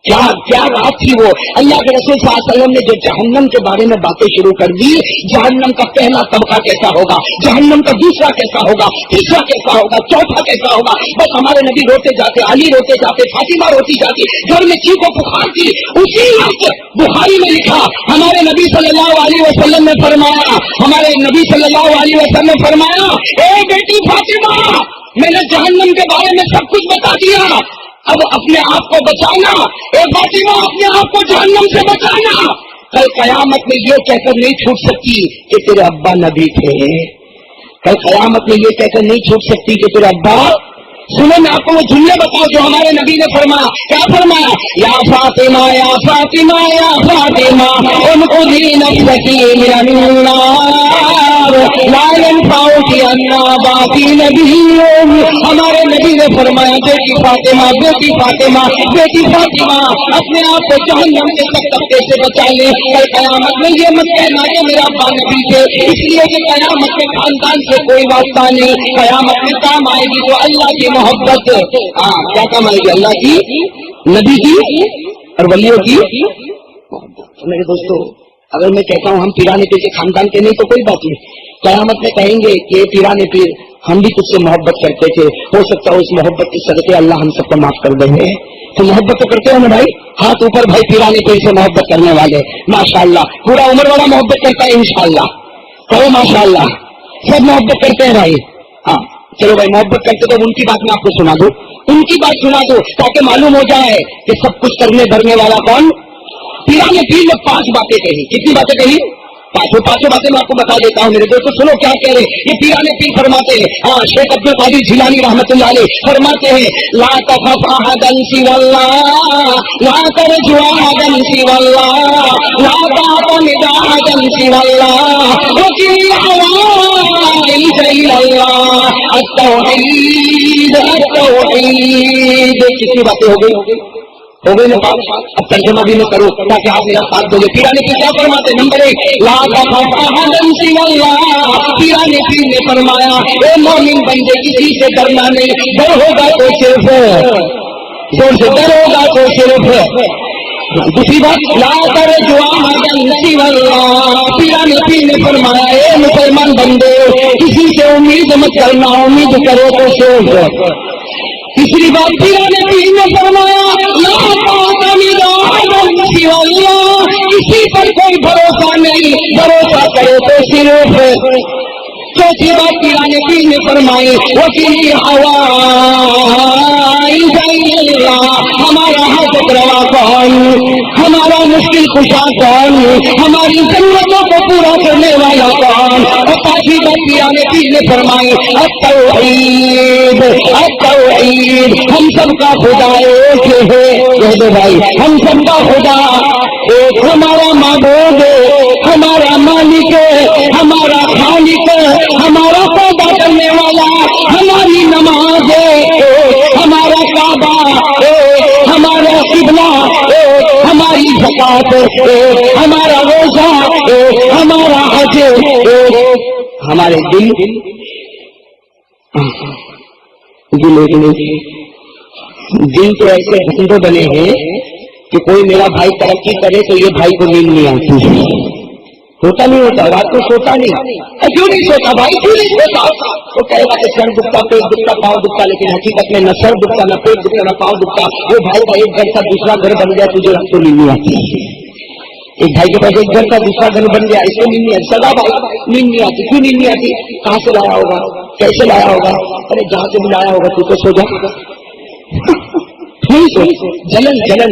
کیا رات تھی وہ. اللہ کے رسول صلی اللہ علیہ وسلم نے جو جہنم کے بارے میں باتیں شروع کر دی, جہنم کا پہلا طبقہ کیسا ہوگا, جہنم کا دوسرا کیسا ہوگا, تیسرا کیسا ہوگا, چوتھا کیسا ہوگا. بس ہمارے نبی روتے جاتے, علی روتے جاتے, فاطمہ روتی جاتی, گھر میں چیخ و پکار تھی. اسی وقت بخاری میں لکھا ہمارے نبی صلی اللہ علیہ وسلم نے فرمایا, ہمارے نبی صلی اللہ علیہ وسلم نے فرمایا اے بیٹی فاطمہ میں نے جہنم کے بارے میں سب کچھ بتا دیا, اب اپنے آپ کو بچانا. اے فاطمہ اپنے آپ کو جہنم سے بچانا. کل قیامت میں یہ کہہ کر نہیں چھوٹ سکتی کہ تیرے ابا نبی تھے. کل قیامت میں یہ کہہ کر نہیں چھوٹ سکتی کہ تیرے ابا سنو میں آپ کو وہ جملے بتاؤ جو ہمارے نبی نے فرمایا. کیا فرمایا؟ یا فاطمہ یا فاطمہ یا فاطمہ انقذی نفسکی من النار لا ينفعک الناباتی نبی. ہمارے نبی نے فرمایا بیٹی فاطمہ بیٹی فاطمہ بیٹی فاطمہ اپنے آپ کو جہنم کے سکتے سے بچا لے. کل قیامت میں یہ مت کہنا کہ میرا ابا نبی تھے اس لیے کہ قیامت میں خاندان سے کوئی واسطہ نہیں. قیامت میں کام آئے گی تو اللہ کی محبت. ہاں کیا کام آئے گی؟ اللہ کی, نبی کی اور ولیوں کی. میرے دوستو اگر میں کہتا ہوں ہم پیرانے پیر کے خاندان کے نہیں تو کوئی بات نہیں. قیامت میں کہیں گے کہ پیرانے پیر ہم بھی تجھ سے محبت کرتے تھے, ہو سکتا ہے اس محبت کے صدقے اللہ ہم سب کو معاف کر دیں گے. تو محبت تو کرتے ہو نا بھائی, ہاتھ اوپر بھائی پیرانے پیر سے محبت کرنے والے ماشاءاللہ. پورا عمر والا محبت کرتا ہے انشاءاللہ, کہو ماشاءاللہ. سب محبت کرتے ہیں بھائی. ہاں چلو بھائی محبت کرتے تو ان کی بات میں آپ کو سنا دو, ان کی بات سنا دو تاکہ معلوم ہو جائے کہ سب کچھ کرنے بھرنے والا کون. پیرانے پیر نے 5 باتیں کہی. کتنی باتیں کہی؟ پانچوں باتیں میں آپ کو بتا دیتا ہوں میرے دوستو. سنو کیا کہہ رہے یہ پیرانے پیر فرماتے ہیں. ہاں شیخ عبد القادر جیلانی رحمۃ اللہ علیہ فرماتے ہیں لا تخف احدا سوى الله لا ترجو احدا سوى الله لا تعتمد احدا سوى الله وكل حوائج الى الله التوحید التوحید. کتنی باتیں ہو گئی نا بات. اب ترجمہ بھی نہ کرو تاکہ آپ میرا ساتھ دو گے. پیرانے پیر کیا فرماتے؟ نمبر 1 لا تخف احدا سوى الله. پیرانے پیر نے فرمایا اے مومن بندے کسی سے ڈرنا نہیں. ڈر ہوگا تو صرف زور سے ڈر ہوگا تو صرف. دوسری بات لا ترجو احدا سوى الله. پیرانے پیر نے فرمایا اے مسلمان بندے کسی سے امید مت کرنا, امید کرو تو صرف. تیسری بات پیرانے پیر نے فرمایا لا تعتمد احدا سوى الله. کسی پر کوئی بھروسہ نہیں, بھروسہ کرو تو صرف. چوتھی بات پیرانے پیر نے فرمائی وکیل حوائج اللہ. ہمارا حاجت روا کون, ہمارا مشکل کشا کون, ہماری ضرورتوں کو پورا کرنے والا کون. اور پانچویں بات پیرانے پیر نے فرمائی التوحید التوحید. ہم سب کا خدا ایک ہے. کہہ دو بھائی ہم سب کا خدا ایک, ہمارا معبود ہمارا مالک ہمارا خالق ہمارا پیدا کرنے والا, ہماری نماز ہمارا کعبہ ہمارا قبلہ ہماری زکات ہمارا روزہ ہمارا حج ہمارے دل تو ایسے بندے بنے ہیں کہ کوئی میرا بھائی ترقی کرے تو یہ بھائی کو نیند نہیں آتی. ہوتا نہیں ہوتا, رات کو سوتا نہیں. کیوں نہیں سوتا بھائی, کیوں نہیں سوتا؟ وہ کہے گا کہ سر دکھتا, پیٹ دکھتا, پاؤں دکھتا, لیکن حقیقت میں نہ سر دکھتا نہ پیٹ دکھتا نہ پاؤں دکھتا. وہ بھائی کا ایک گھر کا دوسرا گھر بن گیا, تجھے رات کو نیند نہیں آتی. ایک بھائی کے پاس ایک گھر کا دوسرا گھر بن گیا, اس کو نیند نہیں آتی. سدا بھائی نیند نہیں آتی. کیوں نیند نہیں آتی؟ کہاں سے لایا ہوگا, کیسے لایا ہوگا؟ ارے جہاں سے بھی لایا ہوگا تو سو جا. جلن جلن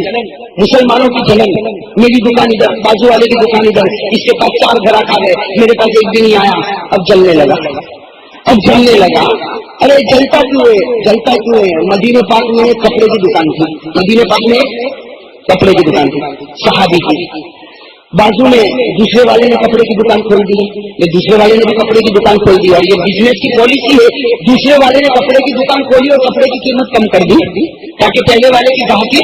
مسلمانوں کی جلن. میری دکان ادھر, بازو والے کی دکان ادھر, اس کے پاس 4 گھر آ گئے, میرے پاس ایک دن ہی آیا. اب جلنے لگا, اب جلنے لگا. ارے جلتا کیوں ہے, جلتا کیوں ہے؟ مدینے پاک میں کپڑے کی دکان تھی, مدینے پاک میں کپڑے کی دکان تھی صحابی کی. بازو میں دوسرے والے نے کپڑے کی دکان کھول دی, یہ دوسرے والے نے بھی کپڑے کی دکان کھول دی. اور یہ بزنس کی پالیسی ہے, دوسرے والے نے کپڑے کی دکان کھولی اور کپڑے کی قیمت کم کر دی تاکہ پہلے والے کی گاہکی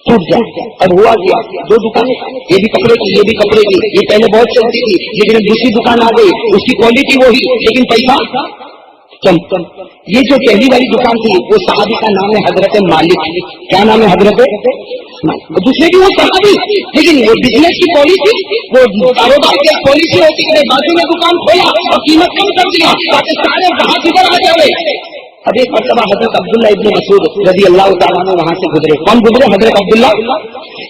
چھوٹ جائے. اور ہوا کیا, 2 دکانیں, یہ بھی کپڑے کی یہ بھی کپڑے کی. یہ پہلے بہت چلتی تھی, لیکن دوسری دکان آ گئی, اس کی کوالٹی وہی لیکن پیسہ کم. یہ جو پہلی والی دکان تھی وہ صحابی کا نام ہے حضرت مالک. کیا نام ہے؟ حضرت مالک. دوسرے بھی وہ صحابی, لیکن وہ بزنس کی پالیسی, وہ کاروبار کی پالیسی ہوتی ہے. بازو میں دکان کھولا اور قیمت کم کر دیا تاکہ سارے گاہک ادھر آ جائے. اب ایک مرتبہ حضرت عبداللہ ابن مسعود رضی اللہ تعالیٰ عنہ وہاں سے گزرے. کون گزرے؟ حضرت عبداللہ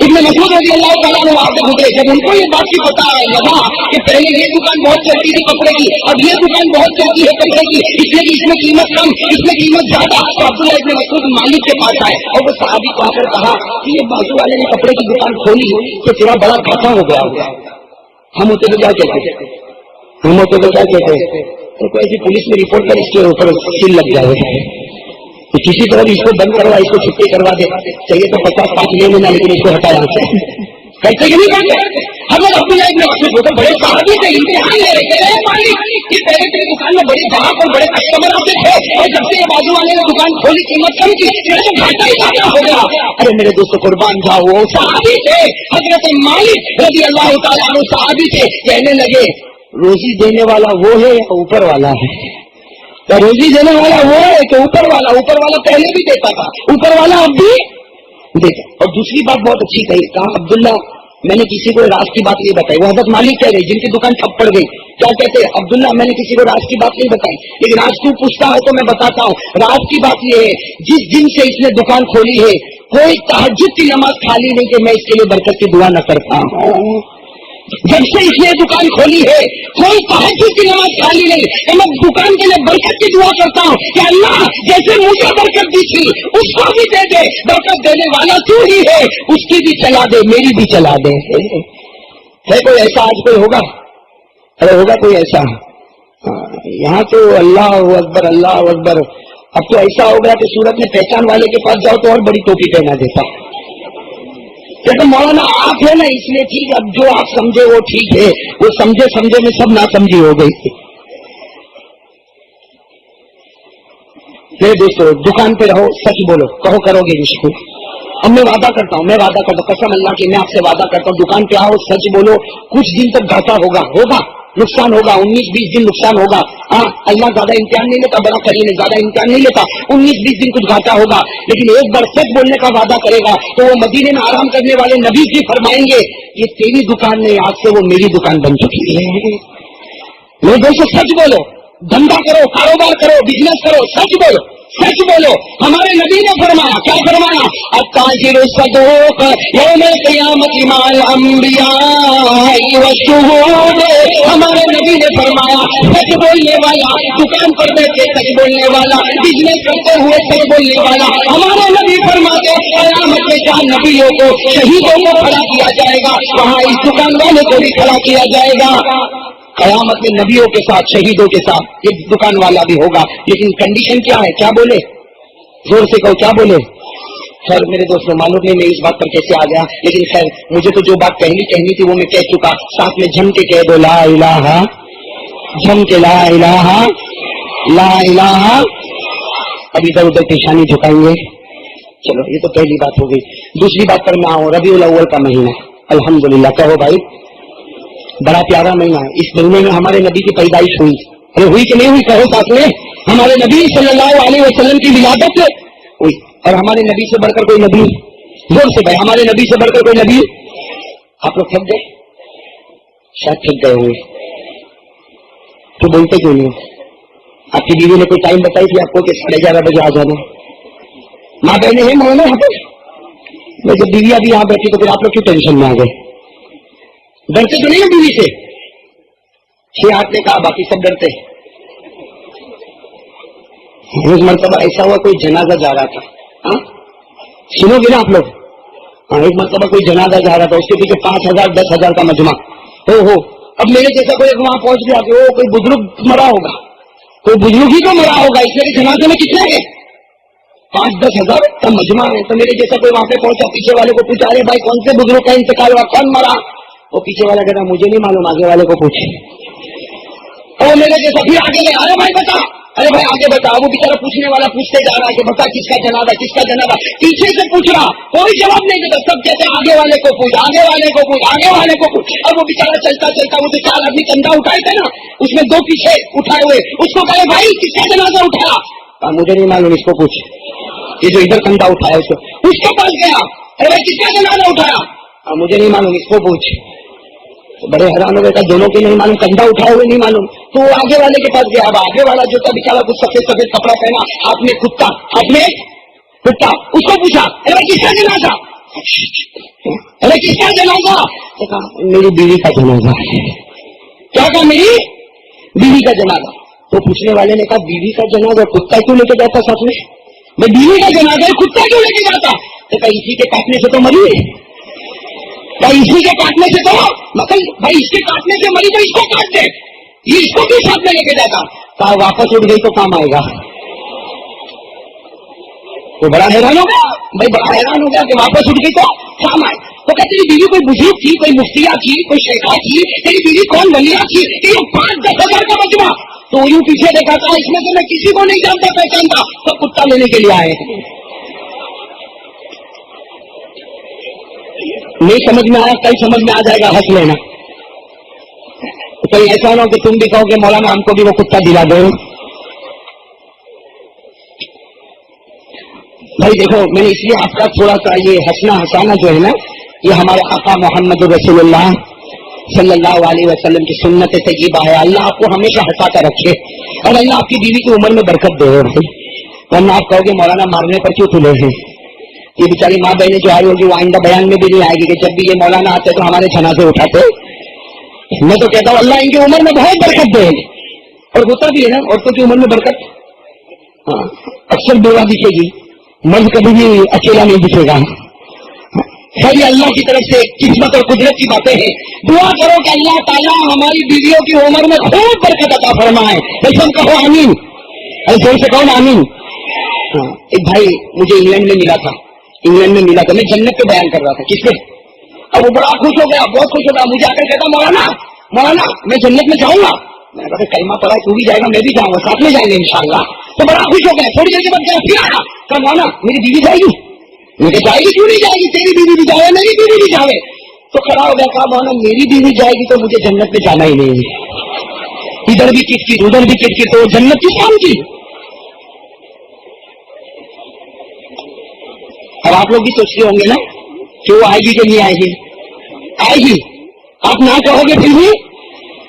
ابن مسعود رضی اللہ تعالیٰ عنہ وہاں سے گزرے. جب ان کو یہ بات کی پتا لگا کہ پہلے یہ دکان بہت چلتی تھی کپڑے کی, اب یہ دکان بہت چلتی ہے کپڑے کی, اس لیے اس میں قیمت کم, اس میں قیمت زیادہ, تو عبداللہ ابن مسعود مالک کے پاس آئے اور وہ صحابی کو آ کر کہا کہ یہ بازو والے نے کپڑے کی دکان کھولی تو تیرا بڑا گھاٹا ہو گیا. ہم ہوتے تو کیا کہتے, ہم ہوتے تو کیا کہتے, تو ایسی پولیس میں رپورٹ کر اس کے اوپر سیل لگ جائے. تو کسی طرح اس کو بند کروا، اس کو چھٹی کروا دے، چاہیے تو 50 لے لینا، لیکن اس کو ہٹا یہاں سے. کہتے کہ نہیں کرتے؟ حضرت عبداللہ ابن مسعود ہوتے بڑے صحابی تھے، امتحان لے رہے تھے مالک کہ پہلے تیری دکان میں بڑی گاہک اور بڑے کسٹمر آتے تھے، اور جب سے یہ بازو والے نے دکان کھولی قیمت کم کی، تو گھاٹا ہی گھاٹا ہو گیا. ارے میرے دوستوں قربان جاؤ، وہ صحابی تھے، حضرت مالک رضی اللہ تعالیٰ عنہ صحابی تھے. کہنے لگے روزی دینے والا وہ ہے یا اوپر والا ہے؟ تو روزی دینے والا وہ ہے کہ اوپر والا؟ اوپر والا پہلے بھی دیتا تھا، اوپر والا اب بھی دیتا. اور دوسری بات بہت اچھی کہی، کہا عبداللہ میں نے کسی کو راز کی بات نہیں بتائی. وہ حضرت مالک کہہ رہے جن کی دکان ٹھپ پڑ گئی، کیا کہتے ہیں؟ عبداللہ میں نے کسی کو راز کی بات نہیں بتائی، لیکن آج تو پوچھتا ہے تو میں بتاتا ہوں. راز کی بات یہ ہے، جس دن سے اس نے دکان کھولی ہے کوئی تہجد کی نماز خالی نہیں کہ میں اس کے لیے برکت کی دعا نہ کرتا ہوں. جب سے اس نے دکان کھولی ہے کوئی تہجد کی نماز خالی نہیں کہ میں دکان کے لیے برکت کی دعا کرتا ہوں کہ اللہ جیسے مجھے برکت دی تھی اس کو بھی دے دے، برکت دینے والا تو ہی ہے، اس کی بھی چلا دے، میری بھی چلا دے. ہے کوئی ایسا آج کوئی ہوگا؟ ارے ہوگا کوئی ایسا؟ یہاں تو اللہ اکبر اللہ اکبر. اب تو ایسا ہو گیا کہ سورت میں پہچان والے کے پاس جاؤ تو اور بڑی ٹوپی پہنا دیتا. لیکن مولانا آپ ہے نا اس لیے ٹھیک، اب جو آپ سمجھے وہ ٹھیک ہے، وہ سمجھے سمجھے میں سب نہ سمجھی ہو گئی تھی. میرے دوستو دکان پہ رہو، سچ بولو، کہو کرو گے اس کو. اب میں وعدہ کرتا ہوں، قسم اللہ کی میں آپ سے وعدہ کرتا ہوں، دکان پہ آؤ، سچ بولو. کچھ دن تک گھاٹا ہوگا، نقصان ہوگا، 19-20 دن نقصان ہوگا. ہاں اللہ زیادہ امتحان نہیں لیتا، بڑا کریم ہے، زیادہ امتحان نہیں لیتا. 19-20 دن کچھ گھاٹا ہوگا، لیکن ایک بار سچ بولنے کا وعدہ کرے گا تو وہ مدینے میں آرام کرنے والے نبی جی فرمائیں گے یہ تیری دکان نہیں، آج سے وہ میری دکان بن چکی ہے. میرے دوستو سچ بولو، دھندا کرو، کاروبار کرو، بزنس کرو، سچ بولو، سچ بولو. ہمارے نبی نے فرمایا، کیا فرمایا؟ التاجر الصدوق یوم القیامت مع الانبیاء والشہود. ہمارے نبی نے فرمایا سچ بولنے والا، دکان پر بیٹھ کے سچ بولنے والا، بزنس کرتے ہوئے سچ بولنے والا. ہمارے نبی فرماتے قیامت کے چار نبیوں کو، شہیدوں کو کھڑا کیا جائے گا، وہاں اس دکان والے کو بھی کھڑا کیا جائے گا. قیامت میں نبیوں کے ساتھ، شہیدوں کے ساتھ ایک دکان والا بھی ہوگا. لیکن کنڈیشن کیا ہے؟ کیا بولے؟ زور سے کہو، کیا بولے؟ خیر میرے دوستوں معلوم نہیں میں اس بات پر کیسے آ گیا، لیکن خیر مجھے تو جو بات کہنی تھی وہ میں کہہ چکا. ساتھ میں جھم کے کہہ دو لا الہ، جھم کے لا الہ لا الہ. اب ادھر ادھر پیشانی جھکائیں گے. چلو یہ تو پہلی بات ہو گئی. دوسری بات پر میں آؤں، ربیع الاول کا مہینہ الحمدللہ. کہو بھائی بڑا پیارا مہینہ ہے. اس مہینے میں ہمارے نبی کی پیدائش ہوئی. ارے ہوئی کہ نہیں ہوئی؟ کہو ساتھ میں. ہمارے نبی صلی اللہ علیہ وسلم کی ولادت ہوئی. اور ہمارے نبی سے بڑھ کر کوئی نبی؟ زور سے بھائی، ہمارے نبی سے بڑھ کر کوئی نبی؟ آپ لوگ تھک گئے؟ شاید تھک گئے ہوئے تو بولتے کیوں نہیں؟ آپ کی بیوی نے کوئی ٹائم بتائی تھی آپ کو کہ 11:30 بجے آ جانا؟ ماں بہنیں ہیں مولانا یہاں پہ؟ جب بیوی ابھی یہاں بیٹھی تو پھر آپ لوگ کیوں ٹینشن میں آ گئے؟ ڈرتے تو نہیں ہے بیوی سے؟ 6 نے کہا، باقی سب ڈرتے. ایک مرتبہ ایسا ہوا کوئی جنازہ جا رہا تھا، سنو گے نا آپ لوگ. ایک مرتبہ کوئی جنازہ جا رہا تھا، اس کے پیچھے 5,000 10,000 کا مجمع ہو. اب میرے جیسا کوئی وہاں پہنچ گیا کہ وہ کوئی بزرگ مرا ہوگا، کوئی بزرگ ہی تو مرا ہوگا، اس لیے جنازے میں کتنے ہیں؟ 5-10 ہزار کا مجمع ہے. تو میرے جیسا کوئی وہاں پہ پہنچا، پیچھے والے کو پوچھا، ارے بھائی کون سے بزرگ کا انتقال ہوا، کون مرا؟ وہ پیچھے والا کہتا مجھے نہیں معلوم، آگے والے کو پوچھے. اور میرے جیسا پھر آگے گئے، ارے بھائی بتا، ارے بھائی آگے بتا. وہ بیچارہ پوچھنے والا پوچھتے جا رہا ہے کہ بتا کس کا جنازہ، کس کا جنازہ. پیچھے سے پوچھ رہا، کوئی جواب نہیں دیتا. سب کہتے آگے والے کو پوچھ، آگے والے کو پوچھ، آگے والے کو پوچھ. اور وہ بیچارہ چلتا چلتا، وہ 4 آدمی کندھا اٹھائے تھے نا، اس میں 2 پیچھے اٹھائے ہوئے، اس کو کہے بھائی کس کا جنازہ اٹھایا؟ مجھے نہیں معلوم، اس کو پوچھ. یہ جو ادھر کندھا اٹھایا اس کو پاس گیا، ارے بھائی کس کا جنازہ اٹھایا؟ مجھے نہیں معلوم، اس کو پوچھ. بڑے حیران ہو گئے، دونوں کے نہیں معلوم، کندھا اٹھائے ہوئے نہیں معلوم. تو وہ آگے والے کے پاس گیا. اب آگے والا جو تھا بیچارہ کچھ سفید سفید کپڑا پہنا، ہاتھ میں کتا، اس کو پوچھا ارے کس کا جنازہ؟ ارے کس کا جنازہ؟ میری بیوی کا جنازہ. کیا کہا؟ میری بیوی کا جنازہ. تو پوچھنے والے نے کہا بیوی کا جنازہ کتا کیوں لے کے جاتا ساتھ میں؟ میں بیوی کا جنازہ کتا کیوں لے کے جاتا؟ تو کہا اسی کے کاٹنے سے تو مری ہے، اسی کے کاٹنے سے تو مطلب بھائی اس کے کاٹنے سے مری تو اس کو کاٹ دے، یہ اس کو کیوں ساتھ میں لے کے جاتا؟ کہا واپس اٹھ گئی تو کام آئے گا. وہ بڑا حیران ہو گیا بھائی، بڑا حیران ہو گیا کہ واپس اٹھ گئی تو شام آئے تو کہ تیری بیوی کوئی بزرگ تھی، کوئی مفتیا تھی، کوئی شیخا تھی، تیری بیوی کون ولیہ تھی، کہ یہ 5-10 ہزار کا مجمع. تو یوں پیچھے دیکھا تھا، اس میں سے میں کسی کو نہیں جانتا پہچانتا، تو کتا لینے کے لیے آئے ہیں. نہیں سمجھ میں آیا، کل سمجھ میں آ جائے گا، ہنس لینا. کوئی ایسا نہ ہو کہ تم بھی کہو کہ مولانا ہم کو بھی وہ کتا دلا دو. بھائی دیکھو، میں نے اس لیے آپ کا تھوڑا سا یہ ہنسنا ہنسانا جو ہے نا، یہ ہمارے آقا محمد رسول اللہ صلی اللہ علیہ وسلم کی سنت طیبہ ہے. اللہ آپ کو ہمیشہ ہنساتا رکھے اور اللہ آپ کی بیوی کی عمر میں برکت دے. بھائی ورنہ آپ کہو گے مولانا مارنے پر کیوں تلے ہیں؟ یہ بیچاری ماں بہنیں جو آئی ہوگی وہ آئندہ بیان میں بھی نہیں آئے گی کہ جب بھی یہ مولانا آتے تو ہمارے جنازے اٹھاتے. میں تو کہتا ہوں اللہ ان کی عمر میں بہت برکت دے، اور ہوتا بھی ہے نا عورتوں کی عمر میں برکت. ہاں اکثر بیوہ دکھے گی، مرد کبھی بھی اکیلا نہیں دکھے گا. خیر یہ اللہ کی طرف سے قسمت اور قدرت کی باتیں ہیں. دعا کرو کہ اللہ تعالیٰ ہماری بیویوں کی عمر میں خوب برکت عطا فرمائے. ایسا کہو آمین، ایسے سے کہو آمین. ایک بھائی مجھے انگلینڈ میں ملا تھا، میں جنت پہ بیان کر رہا تھا. کس پہ؟ اب وہ بڑا خوش ہو گیا، بہت خوش ہو گیا. مجھے آ کر کہتا مولانا میں جنت میں جاؤں گا. میں کہا کلمہ پڑھا، تو بھی جائے گا میں بھی جاؤں گا، ساتھ میں جائیں گے انشاءاللہ. تو بڑا خوش ہو گیا. تھوڑی دیر کے بعد گیا، پھر آیا کہا مولانا میری بیوی جائے گی. میں کہا جائے گی، کیوں نہیں جائے گی؟ تیری بیوی بھی جائے، میری بیوی بھی جائے. تو کھڑا ہو گیا، کہا مولانا میری بیوی جائے گی تو مجھے جنت میں جانا ہی نہیں ہے. ادھر بھی کٹ کی ادھر بھی کٹ کی، تو جنت کس کام کی؟ اب آپ لوگ بھی سوچتے ہوں گے نا کہ وہ آئے گی کہ نہیں آئے گی. آئے گی، آپ نہ کہو گے پھر بھی.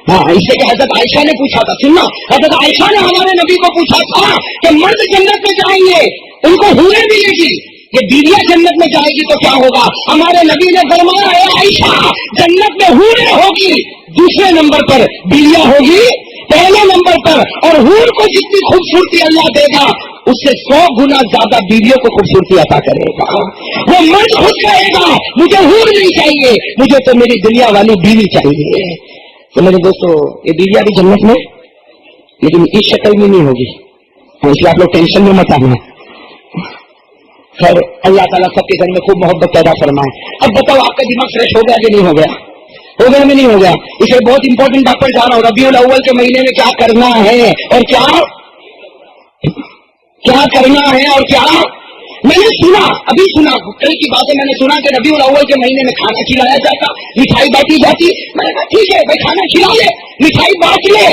ہاں اس سے کہ حضرت عائشہ نے پوچھا تھا، سننا، حضرت عائشہ نے ہمارے نبی کو پوچھا تھا کہ مرد جنت میں جائیں گے ان کو حوریں ملے گی، یہ بیویاں جنت میں جائے گی تو کیا ہوگا؟ ہمارے نبی نے فرمایا اے عائشہ جنت میں حوریں ہوگی، دوسرے نمبر پر بیویاں ہوگی پہلے نمبر پر. اور حور کو جتنی خوبصورتی اللہ دے گا اس سے 100 گنا زیادہ بیویوں کو خوبصورتی عطا کرے گا. وہ مرد خود کہے گا مجھے حور نہیں چاہیے، مجھے تو میری دنیا والی بیوی چاہیے. تو میرے دوستو یہ بیویاں بھی جنت میں، لیکن اس شکل میں نہیں ہوگی. اس لیے آپ لوگ ٹینشن میں مت آنا. خیر اللہ تعالیٰ سب کے گھر میں خوب محبت پیدا فرمائے. اب بتاؤ آپ کا دماغ فریش ہو گیا کہ نہیں ہو گیا؟ ہو گیا میں نہیں ہو گیا؟ اسے بہت امپورٹنٹ بات پر جا رہا ہوں. ربیع الاول کے مہینے میں کیا کرنا ہے اور کیا کرنا ہے اور کیا. میں نے سنا، ابھی سنا، کل کی بات ہے، میں نے سنا کہ ربیع الاول کے مہینے میں کھانا کھلایا جاتا، مٹھائی بانٹی جاتی. میں نے کہا ٹھیک ہے بھائی کھانا کھلا لے، مٹھائی بانٹ لے،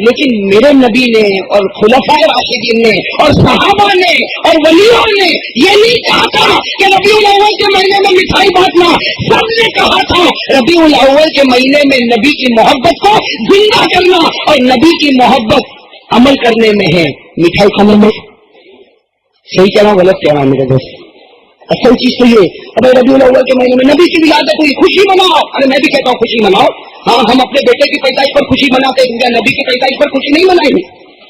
لیکن میرے نبی نے اور خلفائے راشدین نے اور صحابہ نے اور ولیوں نے یہ نہیں کہا تھا کہ ربیع الاول کے مہینے میں مٹھائی بانٹنا. سب نے کہا تھا ربیع الاول کے مہینے میں نبی کی محبت کو زندہ کرنا، اور نبی کی محبت عمل کرنے میں ہے، مٹھائی کھانے میں. صحیح کہہ رہا ہوں غلط کہہ رہا ہوں میرے دوست؟ اصل چیز تو یہ. اب ربیع الاول کے مہینے میں نبی کی ولادت ہوئی، خوشی مناؤ. ارے میں بھی کہتا ہوں خوشی مناؤ. ہاں ہم اپنے بیٹے کی پیدائش پر خوشی مناتے ہیں، نبی کی پیدائش پر خوشی نہیں منائیں گے.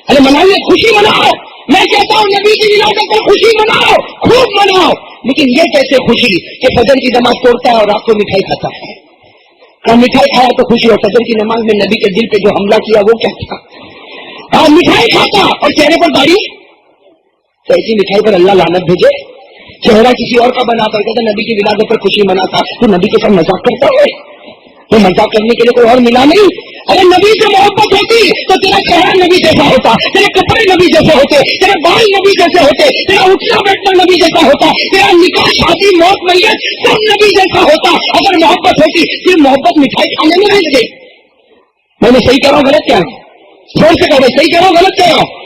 ارے منائیے، خوشی مناؤ. میں کہتا ہوں نبی کی ولادت پر خوشی مناؤ، خوب مناؤ. لیکن یہ کیسے خوشی کہ فجر کی نماز توڑتا ہے اور رات کو مٹھائی کھاتا ہے؟ مٹھائی کھایا تو خوشی، اور فجر کی نماز میں نبی کے دل پہ جو حملہ کیا وہ کیا تھا؟ مٹھائی کھاتا اور چہرے پر داڑھی. تو ایسی مٹھائی پر اللہ لعنت بھیجے. چہرہ کسی اور کا بنا کر کہتا نبی کی ولادت پر خوشی مناتا، تو نبی کے ساتھ مذاق کرتا ہے. وہ مذاق کرنے کے لیے کوئی اور ملا نہیں. اگر نبی سے محبت ہوتی تو تیرا چہرہ نبی جیسا ہوتا، تیرے کپڑے نبی جیسے ہوتے، تیرے بال نبی جیسے ہوتے، تیرا اٹھنا بیٹھنا نبی جیسا ہوتا، تیرا نکاح شادی موت میت سب نبی جیسا ہوتا. اگر محبت ہوتی پھر محبت مٹھائی کھانے میں رہ گئی. میں نے صحیح کہہ رہا ہوں غلط کیا ہے؟ زور سے کہو صحیح کہہ رہا ہوں غلط کہہ رہا ہوں؟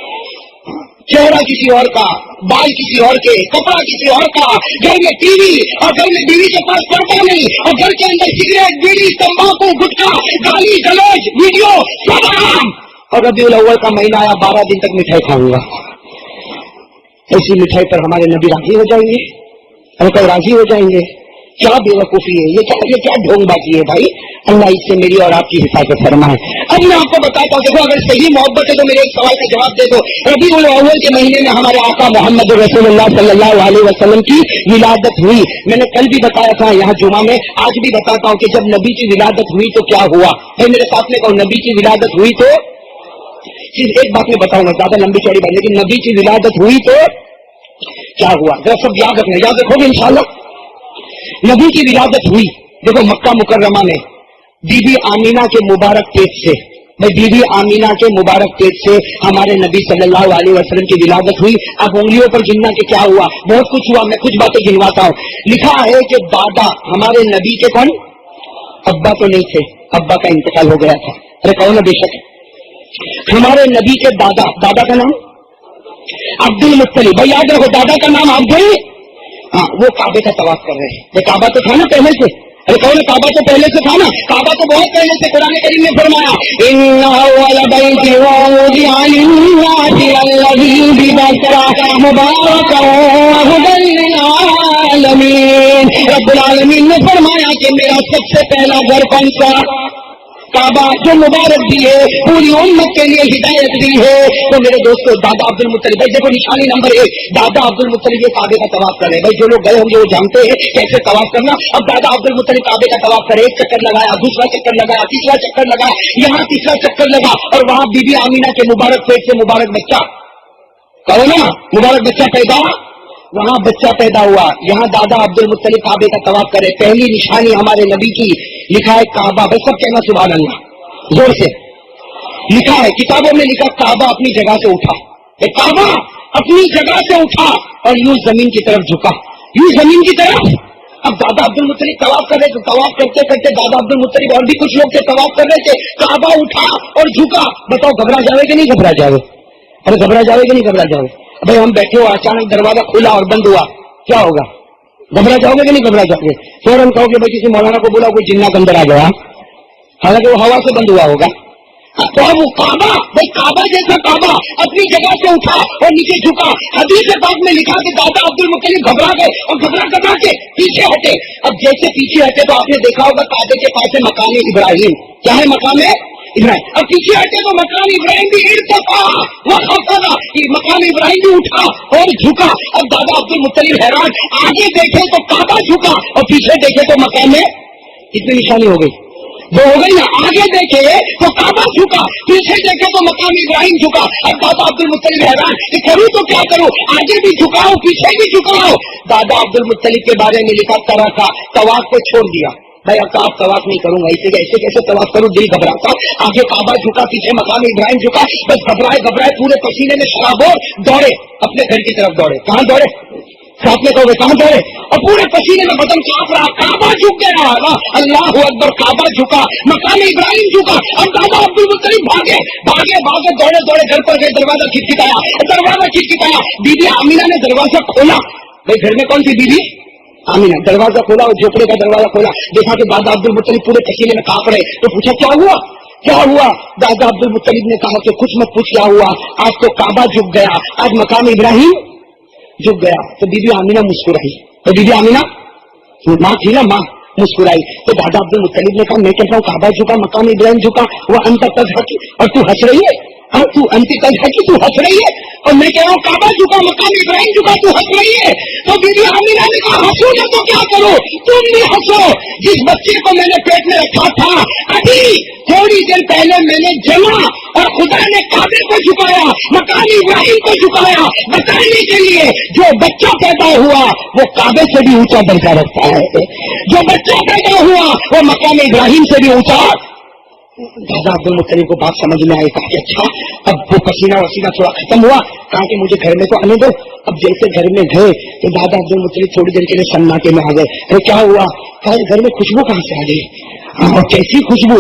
چہرہ کسی اور کا، بال کسی اور کے، کپڑا کسی اور کا، گھر میں ٹی وی اور گھر میں بیوی کے پاس پردہ نہیں، اور گھر کے اندر سگریٹ بیڑی تمباکو گٹکا گالی گلوچ ویڈیو سب عام. اور ربیع الاول کا مہینہ آیا، 12 دن تک مٹھائی کھاؤں گا. ایسی مٹھائی پر ہمارے نبی راضی ہو جائیں گے؟ ہم کل راضی ہو جائیں گے؟ کیا بے وقوفی ہے یہ، کیا ڈھونگ بازی ہے بھائی. اللہ اس سے میری اور آپ کی حفاظت فرمائے. اب میں آپ کو بتاتا ہوں، دیکھو اگر صحیح محبت ہے تو میرے ایک سوال کا جواب دے دو. ربیع الاول کے مہینے میں ہمارے آقا محمد رسول اللہ صلی اللہ علیہ وسلم کی ولادت ہوئی. میں نے کل بھی بتایا تھا یہاں جمعہ میں، آج بھی بتاتا ہوں کہ جب نبی کی ولادت ہوئی تو کیا ہوا. میرے ساتھ میں کہو نبی کی ولادت ہوئی تو، صرف ایک بات میں بتاؤں گا، زیادہ لمبی چوڑی بات، لیکن نبی کی ولادت ہوئی تو کیا ہوا ذرا سب یاد رکھنا, یاد رکھو گے انشاءاللہ. نبی کی ولادت ہوئی دیکھو مکہ مکرمہ میں بی بی آمینہ کے مبارک پیٹ سے, بی بی آمینہ کے مبارک پیٹ سے ہمارے نبی صلی اللہ علیہ وسلم کی ولادت ہوئی. اب انگلیوں پر گننا کہ کیا ہوا, بہت کچھ ہوا, میں کچھ باتیں گنواتا ہوں. لکھا ہے کہ دادا ہمارے نبی کے کون, ابا تو نہیں تھے, ابا کا انتقال ہو گیا تھا, ارے کہو نا بے شک. ہمارے نبی کے دادا, دادا کا نام عبد المطلب, بھائی یاد رکھو دادا کا نام عبد, ہاں وہ کعبے کا طواف کر رہے ہیں. کعبہ تو تھا نا پہلے سے, ارے کہو نا کعبہ تو پہلے سے تھا نا, کعبہ تو بہت پہلے سے. قرآن کریم نے فرمایا ان اول بیت وضع للناس الذی ببکہ مبارکا وہدی للعالمین. رب العالمین نے فرمایا کہ میرا سب سے پہلا گھر کون سا, کعبہ, جو مبارک دی ہے, پوری امت کے لیے ہدایت دی ہے. تو میرے دوستو دادا عبد المطلب, بھائی دیکھو نشانی نمبر 1, دادا عبد المطلب یہ کعبے کا طواف کر رہے ہیں. بھائی جو لوگ گئے ہوں گے وہ جانتے ہیں کیسے طواف کرنا. اب دادا عبد المطلب کعبے کا طواف کرے, ایک چکر لگایا, دوسرا چکر لگایا, تیسرا چکر لگایا, یہاں تیسرا چکر لگا, اور وہاں بی بی آمینہ کے مبارک پیٹ سے مبارک بچہ, کہو نا مبارک بچہ پیدا, وہاں بچہ پیدا ہوا. یہاں دادا عبد المطلب کعبے کا طواف کرے. پہلی نشانی ہمارے نبی کی, لکھا ہے کعبہ, بھائی سب کہنا سبحان اللہ زور سے. لکھا ہے کتابوں میں لکھا کعبہ اپنی جگہ سے اٹھا, کعبہ اپنی جگہ سے اٹھا اور یوں زمین کی طرف جھکا, یوں زمین کی طرف. اب دادا عبد المطلب طواف کر رہے تھے, طواف کرتے کرتے دادا عبد المطلب اور بھی کچھ لوگ تھے طواف کر رہے تھے, کعبہ اٹھا اور جھکا. بتاؤ گھبرا جاوے کہ نہیں گھبرا جاوے, ارے گھبرا جاوے کہ نہیں گھبرا جاوے. بھائی ہم بیٹھے ہو, اچانک دروازہ کھلا اور بند ہوا, کیا ہوگا, گھبرا جاؤ گے کہ نہیں گھبرا جاؤ گے. فوراً کہو گے بھائی کسی مولانا کو بولا کوئی جنات اندر آ گیا, حالانکہ وہ ہوا سے بند ہوا ہوگا. تو وہ کعبہ, بھائی کعبہ جیسا کعبہ اپنی جگہ سے اٹھا اور نیچے جھکا. حدیث پاک میں لکھا کہ دادا عبد المطلب گھبرا گئے اور گھبرا کر کے پیچھے ہٹے. اب جیسے پیچھے ہٹے تو آپ نے دیکھا ہوگا کعبے کے پاس ہے مقام ابراہیم, کیا ہے مقام ابراہیم. اب پیچھے ہٹے تو مقام ابراہیم بھی ارتفع وخفض, مقام ابراہیم بھی اٹھا اور جھکا. اب دادا عبد المطلب حیران, آگے دیکھے تو کعبہ جھکا اور پیچھے دیکھے تو مقام, اتنی نشانی ہو گئی, وہ ہو گئی نا. آگے دیکھے تو کعبہ جھکا, پیچھے دیکھے تو مقام ابراہیم جھکا. اب دادا عبد المطلب حیران کہ کروں تو کیا کروں, آگے بھی جھکاؤ پیچھے بھی جھکاؤ. دادا عبد المطلب کے بارے میں لکھا طرح کا طواف کو چھوڑ دیا. بھائی اب آپ طواف نہیں کروں گا, ایسے کیسے طواف کروں, دل گھبراتا. آگے کعبہ جھکا, پیچھے مقام ابراہیم جھکا, بس گھبرائے پورے پسینے میں شرابور دوڑے, اپنے گھر کی طرف دوڑے. کہاں دوڑے, ساتھ میں کہو گے کہاں دوڑے, اور پورے پسینے میں بدن کانپ رہا, کعبہ جھک گیا. اللہ اکبر, کعبہ جھکا, مقام ابراہیم جھکا. اب دادا عبد المطلب بھاگے دوڑے گھر پر گئے, دروازہ کھٹکھٹایا. بی بی آمینہ نے دروازہ کھولا. بھائی گھر میں کون سی بی بی آمینہ. دروازہ کھولا اور جھوپڑے کا دروازہ کھولا, دیکھا کہ دادا عبد المطلب پورے پسینے میں کانپ رہے. تو پوچھا کیا ہوا. دادا عبد المطلب نے کہا کہ کچھ مت پوچھ کیا ہوا, آج تو کعبہ جھک گیا, آج مقام ابراہیم جھک گیا. تو بی بی آمینہ مسکرائی, تو بی بی آمینہ ماں تھی نا, ماں مسکرائی. تو دادا عبد المطلب نے کہا میں کہتا ہوں کعبہ جھکا, مقام ابراہیم جھکا, وہ انت تضحکی, اور تو ہنس رہی ہے. ہاں تو انت تضحکی, تو ہنس رہی ہے, اور میں کہہ رہا ہوں کعبہ جھکا, مقام ابراہیم جھکا, تو ہنس رہی ہے. تو بی بی آمینہ نے کہا ہنسو نہ تو کیا کرو, تم بھی ہنسو. جس بچے کو میں نے پیٹ میں رکھا تھا ابھی تھوڑی دیر پہلے میں نے جما, اور خدا نے کعبے کو جھکایا, مقام ابراہیم کو جھکایا, بتانے کے لیے جو بچہ پیدا ہوا وہ کعبے سے بھی اونچا درجہ رکھتا ہے, جو بچہ پیدا ہوا وہ مقام ابراہیم سے بھی اونچا. دادا عبد المطلب کو بات سمجھ میں آئی, کہا کہ اچھا. اب وہ پسینہ وسینہ تھوڑا ختم ہوا, کہا کہ مجھے گھر میں تو آنے دو. اب جیسے گھر میں گئے تو دادا عبد المطلب تھوڑی دیر کے لیے سناٹے میں آ گئے. ارے کیا ہوا, کہا گھر میں خوشبو کہاں سے آ گئی, اور کیسی خوشبو.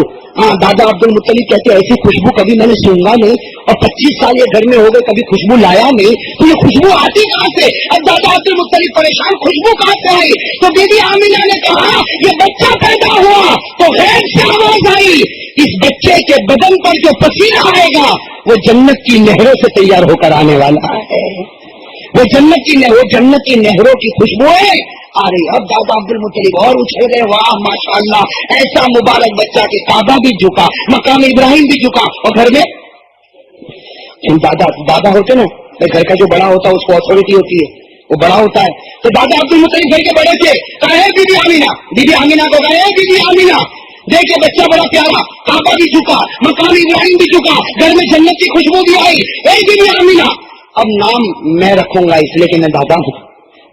دادا عبد المطلب کہتے ایسی خوشبو کبھی میں نے سونگا نہیں, اور 25 سال یہ گھر میں ہو گئے کبھی خوشبو لایا نہیں, تو یہ خوشبو آتی کہاں سے. اب دادا عبد المطلب پریشان, خوشبو کہاں سے آئی. تو بی بی آمینہ نے کہا یہ بچہ پیدا ہوا تو غیب سے آواز آئی, اس بچے کے بدن پر جو پسینہ آئے گا وہ جنت کی نہروں سے تیار ہو کر آنے والا ہے, وہ جنت کی نہروں کی خوشبوئیں آ رہی. اب دادا عبد المطلب اور اچھل گئے, واہ ماشاءاللہ, ایسا مبارک بچہ کہ کعبہ بھی جھکا, مقام ابراہیم بھی جھکا, اور گھر میں دادا ہوتے نا, گھر کا جو بڑا ہوتا ہے اس کو اتھارٹی ہوتی ہے, وہ بڑا ہوتا ہے. تو دادا عبد المطلب گھر کے بڑے تھے, کہا بی بی آمینہ کو کہا بی بی آمینہ دیکھے بچہ بڑا پیارا, کعبہ بھی جھکا, مقام ابراہیم بھی جھکا, گھر میں جنت کی خوشبو بھی آئی. اے بی بی آمینہ, اب نام میں رکھوں گا اس لیے کہ میں دادا ہوں,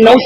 9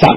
7।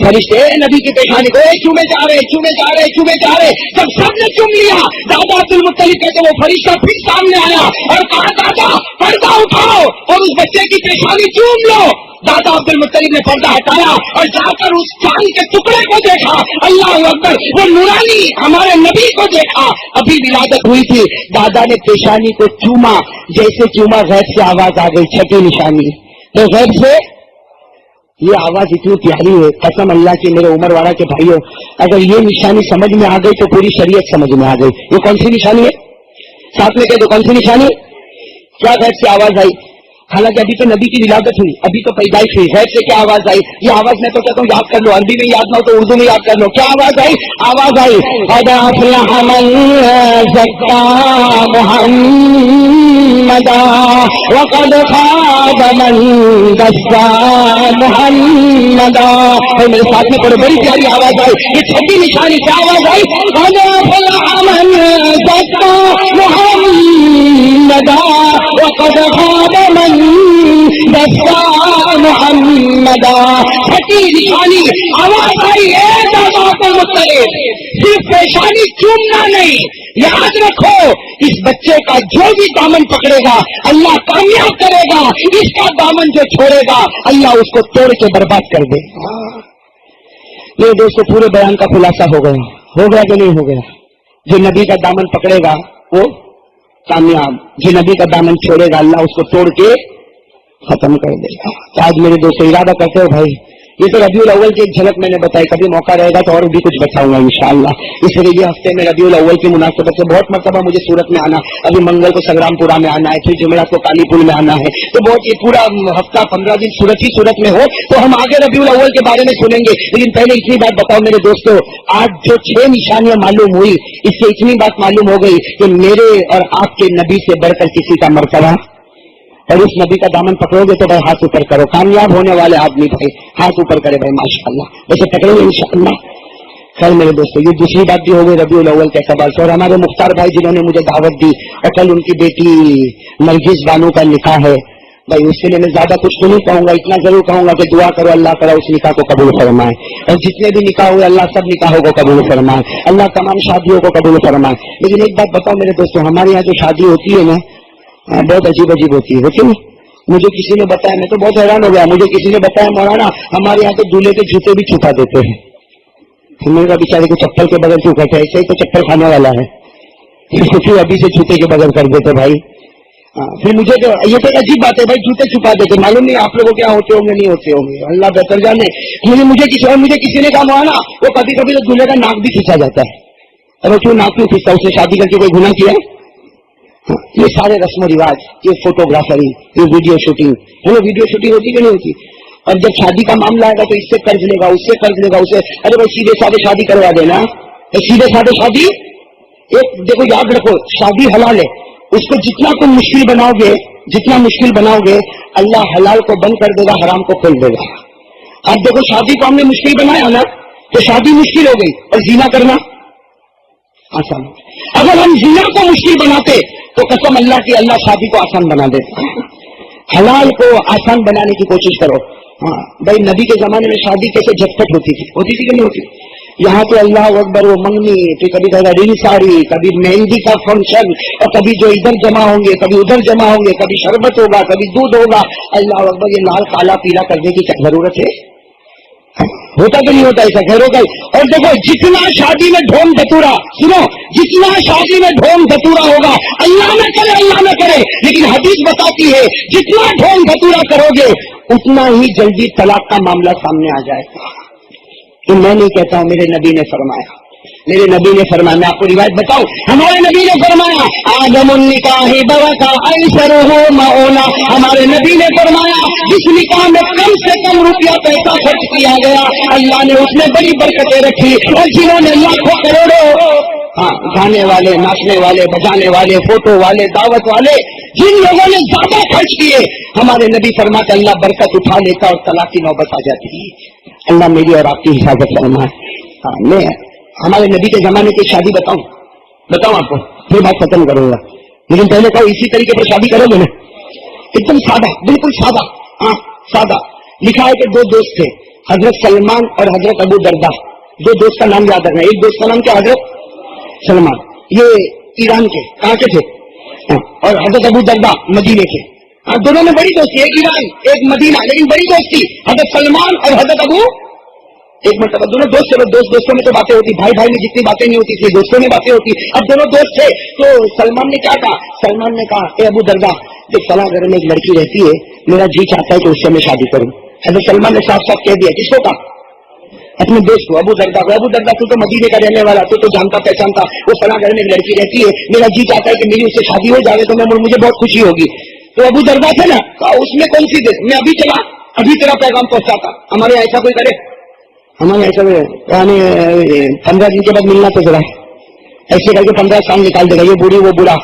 فرشتے نبی کی پیشانی کو چومے جا رہے چومے جا رہے چومے جا رہے، جب سب نے چوم لیا دادا عبد المطلب کہتے وہ فرشتہ پھر سامنے آیا اور کہا دادا پردہ اٹھاؤ اور اس بچے کی پیشانی چوم لو۔ دادا عبد المطلب نے پردہ ہٹایا اور جا کر اس چاند کے ٹکڑے کو دیکھا، اللہ اکبر، وہ نورانی ہمارے نبی کو دیکھا، ابھی ولادت ہوئی تھی۔ دادا نے پیشانی کو چوما، جیسے چوما غیب سے آواز آ گئی، چھٹی نشانی۔ تو غیب سے یہ آواز اتنی پیاری ہے، قسم اللہ کی میرے عمر والا کے بھائیوں، اگر یہ نشانی سمجھ میں آ گئی تو پوری شریعت سمجھ میں آ گئی۔ یہ کون سی نشانی ہے؟ ساتھ میں کہتے کون سی نشانی؟ کیا غیب سے آواز آئی؟ حالانکہ ابھی تو نبی کی ولادت ہوئی، ابھی تو پیدائش ہوئی، غیب سے کیا آواز آئی؟ یہ آواز میں تو کہتا ہوں یاد کر لو، عربی میں یاد نہ ہو تو اردو میں یاد کر لو۔ کیا آواز آئی؟ آواز آئی قد افلح من زکا محمدا وقد خاب من دسا محمدا۔ اور میرے ساتھ میں پڑھو، بڑی پیاری آواز آئی، یہ چھٹی نشانی سے آواز آئی قد افلح من زکا محمدا وقد خاب من دسا محمدا۔ چھٹی نشانی آواز آئی ہے دادا عبد المطلب، صرف پیشانی چومنا نہیں، یاد رکھو اس بچے کا جو بھی دامن پکڑے گا اللہ کامیاب کرے گا، اس کا دامن جو چھوڑے گا اللہ اس کو توڑ کے برباد کر دے۔ یہ دوستو پورے بیان کا خلاصہ ہو گیا کہ نہیں ہو گیا؟ جو نبی کا دامن پکڑے گا وہ کامیاب، جو نبی کا دامن چھوڑے گا اللہ اس کو توڑ کے ختم کر دے گا۔ تو آج میرے دوستو ارادہ کرتے ہو بھائی، یہ تو ربیع الاول کی ایک جھلک میں نے بتائی، کبھی موقع رہے گا تو اور بھی کچھ بتاؤں گا انشاءاللہ۔ اس لیے یہ ہفتے میں ربیع الاول کی مناسبت سے بہت مرتبہ مجھے سورت میں آنا، ابھی منگل کو سنگرام پورہ میں آنا ہے، پھر جمعرات کو کالی پور میں آنا ہے، تو بہت یہ پورا ہفتہ 15 دن صورت میں ہو تو ہم آگے ربیع الاول کے بارے میں سنیں گے۔ لیکن پہلے اتنی بات بتاؤ میرے دوستو، آج جو 6 نشانیاں معلوم ہوئی اس سے اتنی بات معلوم ہو گئی کہ میرے اور آپ کے نبی سے بڑھ کر کسی کا مرتبہ، اور اس نبی کا دامن پکڑو گے تو بھائی ہاتھ اوپر کرو، کامیاب ہونے والے آدمی بھائی ہاتھ اوپر کرے بھائی ماشاءاللہ، ویسے پکڑو گے انشاءاللہ۔ خیر میرے دوستو یہ دوسری بات بھی ہو گئی ربیع الاول کے اعتبار سے، اور ہمارے مختار بھائی جنہوں نے مجھے دعوت دی اور کل ان کی بیٹی نرگس بانو کا نکاح ہے، بھائی اس کے لیے میں زیادہ کچھ تو نہیں کہوں گا، اتنا ضرور کہوں گا کہ دعا کرو اللہ تعالیٰ اس نکاح کو قبول فرمائے، اور جتنے بھی نکاح ہوئے اللہ سب نکاحوں کو قبول فرمائے، اللہ تمام شادیوں کو قبول فرمائے۔ لیکن ایک بات بتاؤ میرے دوستو، ہمارے یہاں جو شادی ہوتی ہے نا بہت عجیب ہوتی ہے نا۔ مجھے کسی نے بتایا، میں تو بہت حیران ہو گیا، مجھے کسی نے بتایا مولانا ہمارے یہاں تو دولہے کے جوتے بھی چھپا دیتے ہیں۔ میں نے بیچارے کو چپل کے بغیر کیوں کہتے ہیں، ایسے ہی تو چپل کھانے والا ہے، پھر ابھی سے جوتے کے بغیر کر دیتے بھائی۔ پھر مجھے تو یہ تو عجیب بات ہے بھائی، جوتے چھپا دیتے، معلوم نہیں آپ لوگوں کیا ہوتے ہوں گے نہیں ہوتے ہوں گے، اللہ بہتر جانے۔ مجھے کسی نے کہا مولانا وہ کبھی کبھی تو دولہے کا ناک بھی کھینچا جاتا ہے۔ ارے کیوں ناک کیوں کھینچتا؟ اس نے شادی کر کے کوئی گناہ کیا ہے؟ یہ سارے رسم و رواج، یہ فوٹوگرافری، یہ ویڈیو شوٹنگ، ویڈیو شوٹنگ ہوتی کہ نہیں ہوتی؟ اور جب شادی کا معاملہ آئے گا تو اس سے قرض لے گا، اس سے قرض لے گا، اسے ارے بھائی سیدھے سادے شادی کروا دینا، سیدھے سادے شادی۔ ایک دیکھو یاد رکھو شادی حلال ہے، اس کو جتنا تم مشکل بناؤ گے اللہ حلال کو بند کر دے گا، حرام کو کھول دے گا۔ اب دیکھو شادی کو ہم نے مشکل بنایا نا تو شادی مشکل ہو گئی، اور زنا کرنا آسان۔ اگر ہم زنا کو مشکل بناتے تو قسم اللہ کی اللہ شادی کو آسان بنا دیتا۔ حلال کو آسان بنانے کی کوشش کرو۔ ہاں بھائی نبی کے زمانے میں شادی کیسے جھٹپٹ ہوتی تھی کہ نہیں ہوتی؟ یہاں تو اللہ اکبر وہ منگنی، پھر کبھی رنگ ساڑی، کبھی مہندی کا فنکشن، اور کبھی جو ادھر جمع ہوں گے کبھی ادھر جمع ہوں گے، کبھی شربت ہوگا کبھی دودھ ہوگا۔ اللہ اکبر، یہ لال کالا پیلا کرنے کی کیا ضرورت ہے؟ ہوتا تو نہیں ہوتا ایسا، خیر ہوگا۔ اور دیکھو جتنا شادی میں ڈھول دھتورا، سنو جتنا شادی میں ڈھول دھتورا ہوگا اللہ نہ کرے، لیکن حدیث بتاتی ہے جتنا ڈھول دھتورا کرو گے اتنا ہی جلدی طلاق کا معاملہ سامنے آ جائے گا۔ تو میں نہیں کہتا ہوں، میرے نبی نے فرمایا، میں آپ کو روایت بتاؤں، ہمارے نبی نے فرمایا آدم النکاح برکا ایسرہ مولا، ہمارے نبی نے فرمایا جس نکاح میں کم سے کم روپیہ پیسہ خرچ کیا گیا اللہ نے اس میں بڑی برکتیں رکھی، اور جنہوں نے لاکھوں کروڑوں گانے والے، ناچنے والے، بجانے والے، فوٹو والے، دعوت والے، جن لوگوں نے زیادہ خرچ کیے ہمارے نبی فرماتے اللہ برکت اٹھا لیتا اور طلاق کی نوبت آ جاتی۔ اللہ میری اور آپ کی حفاظت فرمائے۔ میں ہمارے نبی کے زمانے کی شادی بتاؤں آپ کو، پھر بات ختم کروں گا، لیکن پہلے کہو اسی طریقے پر شادی کرو گے نا، ایک دم سادہ، بالکل سادہ، سادہ۔ لکھا ہے کہ دو دوست تھے، حضرت سلمان اور حضرت ابو دردا، دو دوست کا نام یاد رکھنا. ایک دوست کا نام کیا؟ حضرت سلمان، یہ ایران کے، کہاں کے تھے؟ اور حضرت ابو دردا مدینے کے. دونوں میں بڑی دوستی، ایک ایران ایک مدینہ، لیکن بڑی دوستی حضرت سلمان اور حضرت ابو. ایک مرتبہ دونوں دوست تھے، دوستوں میں تو باتیں ہوتی، بھائی بھائی میں جتنی باتیں نہیں ہوتی تھی دوستوں میں باتیں ہوتی. اب دونوں دوست تھے تو سلمان نے کیا کہا؟ سلمان نے کہا اے ابو دردا، کہ فلاں گھر میں ایک لڑکی رہتی ہے، میرا جی چاہتا ہے کہ اس سے میں شادی کروں. حضرت سلمان نے صاف صاف کہہ دیا. کس کو کہا؟ اپنے دوست کو، ابو دردا کو. ابو دردا تو مدینے کا رہنے والا، تو جانتا پہچانتا، وہ فلاں گھر میں ایک لڑکی رہتی ہے، میرا جی چاہتا ہے کہ میری اس سے شادی ہو جائے تو مجھے بہت خوشی ہوگی. تو ابو دردا تھے نا، اس میں کون سی دیر، میں ابھی چلا ابھی تیرا پیغام پہنچاتا. ہمارے ایسا کوئی کرے؟ ہمارے ایسا یعنی 15 دن کے بعد ملنا تو ذرا ایسے کر کے 15 سال نکال دے گا، یہ بوڑھی وہ بوڑھا.